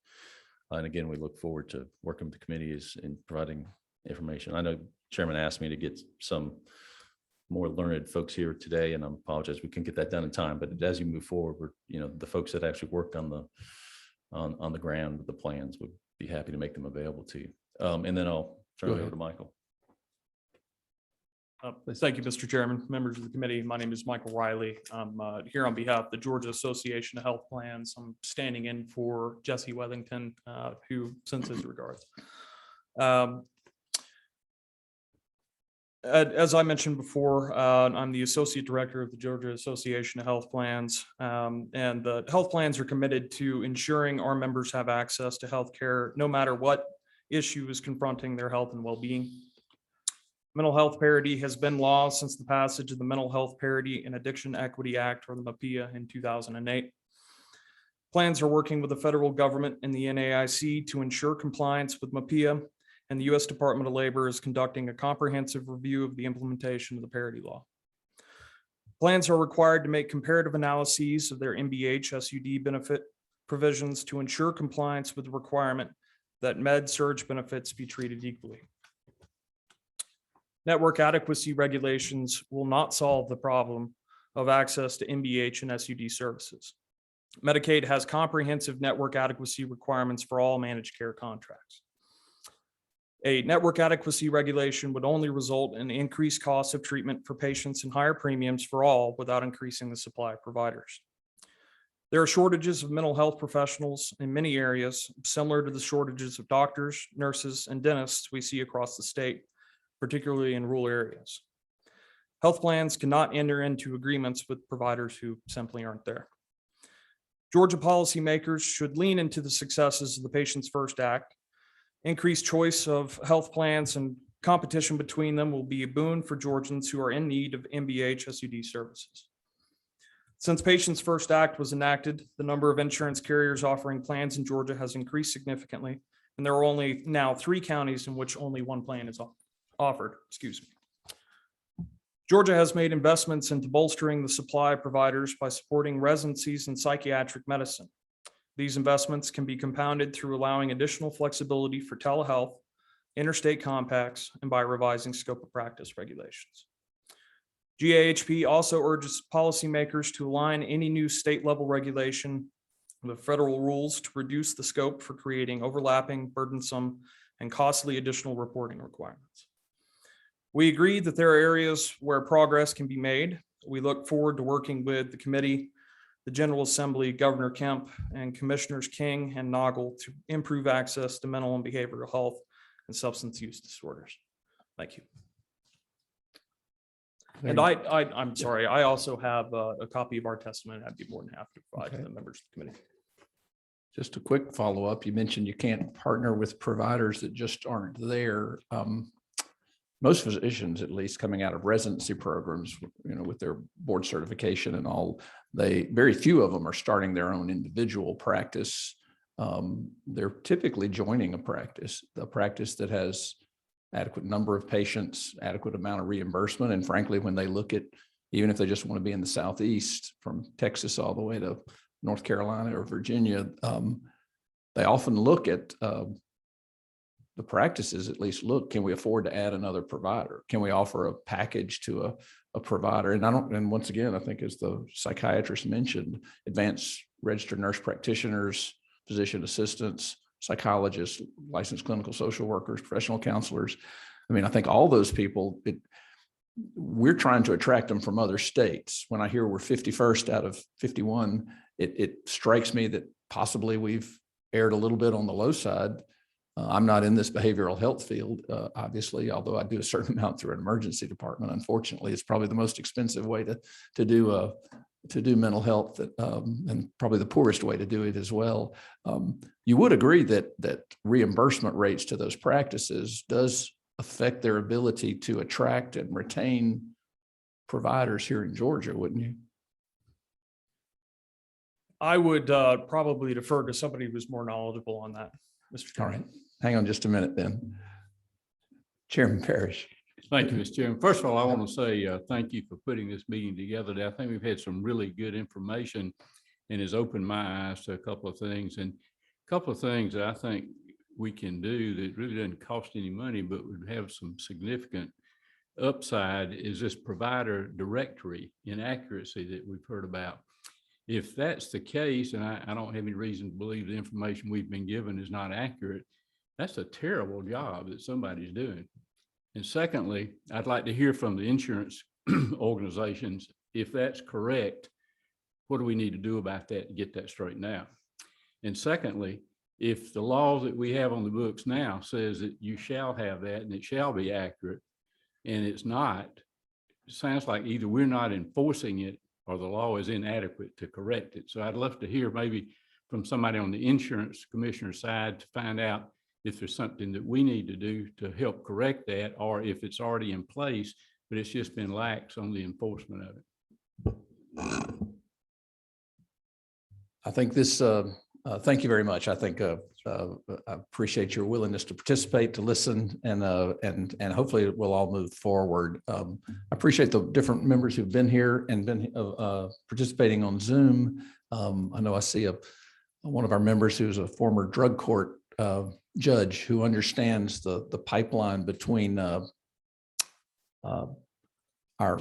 And again, we look forward to working with the committees in providing information. I know Chairman asked me to get some more learned folks here today, and I apologize we couldn't get that done in time. But as you move forward, the folks that actually worked on the ground with the plans would be happy to make them available to you. And then I'll turn it over to Michael. Thank you, Mr. Chairman, members of the committee. My name is Michael Riley. I'm here on behalf of the Georgia Association of Health Plans. I'm standing in for Jesse Wethington, who sends his regards. As I mentioned before, I'm the Associate Director of the Georgia Association of Health Plans, and the health plans are committed to ensuring our members have access to health care no matter what issue is confronting their health and well-being. Mental health parity has been law since the passage of the Mental Health Parity and Addiction Equity Act, or the MAPIA, in 2008. Plans are working with the federal government and the NAIC to ensure compliance with MAPIA, and the U.S. Department of Labor is conducting a comprehensive review of the implementation of the parity law. Plans are required to make comparative analyses of their MBH SUD benefit provisions to ensure compliance with the requirement that med-surg benefits be treated equally. Network adequacy regulations will not solve the problem of access to MBH and SUD services. Medicaid has comprehensive network adequacy requirements for all managed care contracts. A network adequacy regulation would only result in increased costs of treatment for patients and higher premiums for all without increasing the supply of providers. There are shortages of mental health professionals in many areas, similar to the shortages of doctors, nurses, and dentists we see across the state, particularly in rural areas. Health plans cannot enter into agreements with providers who simply aren't there. Georgia policymakers should lean into the successes of the Patients First Act. Increased choice of health plans and competition between them will be a boon for Georgians who are in need of MBH SUD services. Since Patients First Act was enacted, the number of insurance carriers offering plans in Georgia has increased significantly, and there are only now 3 counties in which only one plan is offered. Georgia has made investments into bolstering the supply of providers by supporting residencies in psychiatric medicine. These investments can be compounded through allowing additional flexibility for telehealth, interstate compacts, and by revising scope of practice regulations. GAHP also urges policymakers to align any new state-level regulation with federal rules to reduce the scope for creating overlapping, burdensome, and costly additional reporting requirements. We agree that there are areas where progress can be made. We look forward to working with the committee, the General Assembly, Governor Kemp, and Commissioners King and Noggle to improve access to mental and behavioral health and substance use disorders. Thank you. And I'm sorry, I also have a copy of our testimony. I'd be more than happy to provide to the members of the committee. Just a quick follow-up. You mentioned you can't partner with providers that just aren't there. Most physicians, at least coming out of residency programs, with their board certification and all, very few of them are starting their own individual practice. They're typically joining a practice that has adequate number of patients, adequate amount of reimbursement. And frankly, when they look at, even if they just want to be in the Southeast from Texas all the way to North Carolina or Virginia, they often look at the practices at least look, can we afford to add another provider? Can we offer a package to a provider? And once again, I think as the psychiatrist mentioned, advanced registered nurse practitioners, physician assistants, psychologists, licensed clinical social workers, professional counselors. I mean, I think all those people, we're trying to attract them from other states. When I hear we're 51st out of 51, it strikes me that possibly we've erred a little bit on the low side. I'm not in this behavioral health field, obviously, although I do a certain amount through an emergency department. Unfortunately, it's probably the most expensive way to do mental health, and probably the poorest way to do it as well. You would agree that reimbursement rates to those practices does affect their ability to attract and retain providers here in Georgia, wouldn't you? I would probably defer to somebody who's more knowledgeable on that, Mr. All Chairman. right, hang on just a minute then. Chairman Parrish. Thank you, Mr. Chairman. First of all, I want to say thank you for putting this meeting together today. I think we've had some really good information and has opened my eyes to a couple of things. And a couple of things that I think we can do that really doesn't cost any money, but would have some significant upside is this provider directory inaccuracy that we've heard about. If that's the case, and I don't have any reason to believe the information we've been given is not accurate, that's a terrible job that somebody's doing. And secondly, I'd like to hear from the insurance organizations, if that's correct, what do we need to do about that to get that straightened out? And secondly, if the law that we have on the books now says that you shall have that and it shall be accurate, and it's not, it sounds like either we're not enforcing it or the law is inadequate to correct it. So I'd love to hear maybe from somebody on the insurance commissioner side to find out if there's something that we need to do to help correct that, or if it's already in place, but it's just been lax on the enforcement of it. I think this, thank you very much. I think I appreciate your willingness to participate, to listen, and hopefully we'll all move forward. I appreciate the different members who've been here and been participating on Zoom. I know I see one of our members who's a former drug court judge who understands the pipeline between our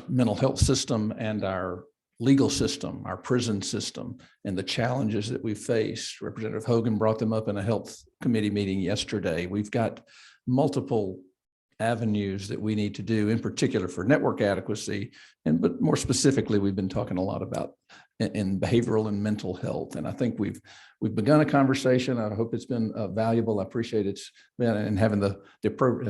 mental health system and our legal system, our prison system, and the challenges that we face. Representative Hogan brought them up in a health committee meeting yesterday. We've got multiple avenues that we need to do, in particular for network adequacy, but more specifically, we've been talking a lot about in behavioral and mental health. And I think we've begun a conversation. I hope it's been valuable. I appreciate it's been, and having the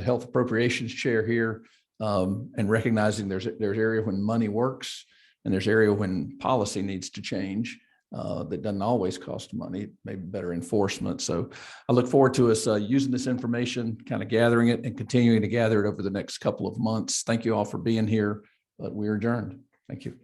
health appropriations chair here, and recognizing there's area when money works and there's area when policy needs to change. That doesn't always cost money, maybe better enforcement. So I look forward to us using this information, kind of gathering it and continuing to gather it over the next couple of months. Thank you all for being here, but we're adjourned. Thank you.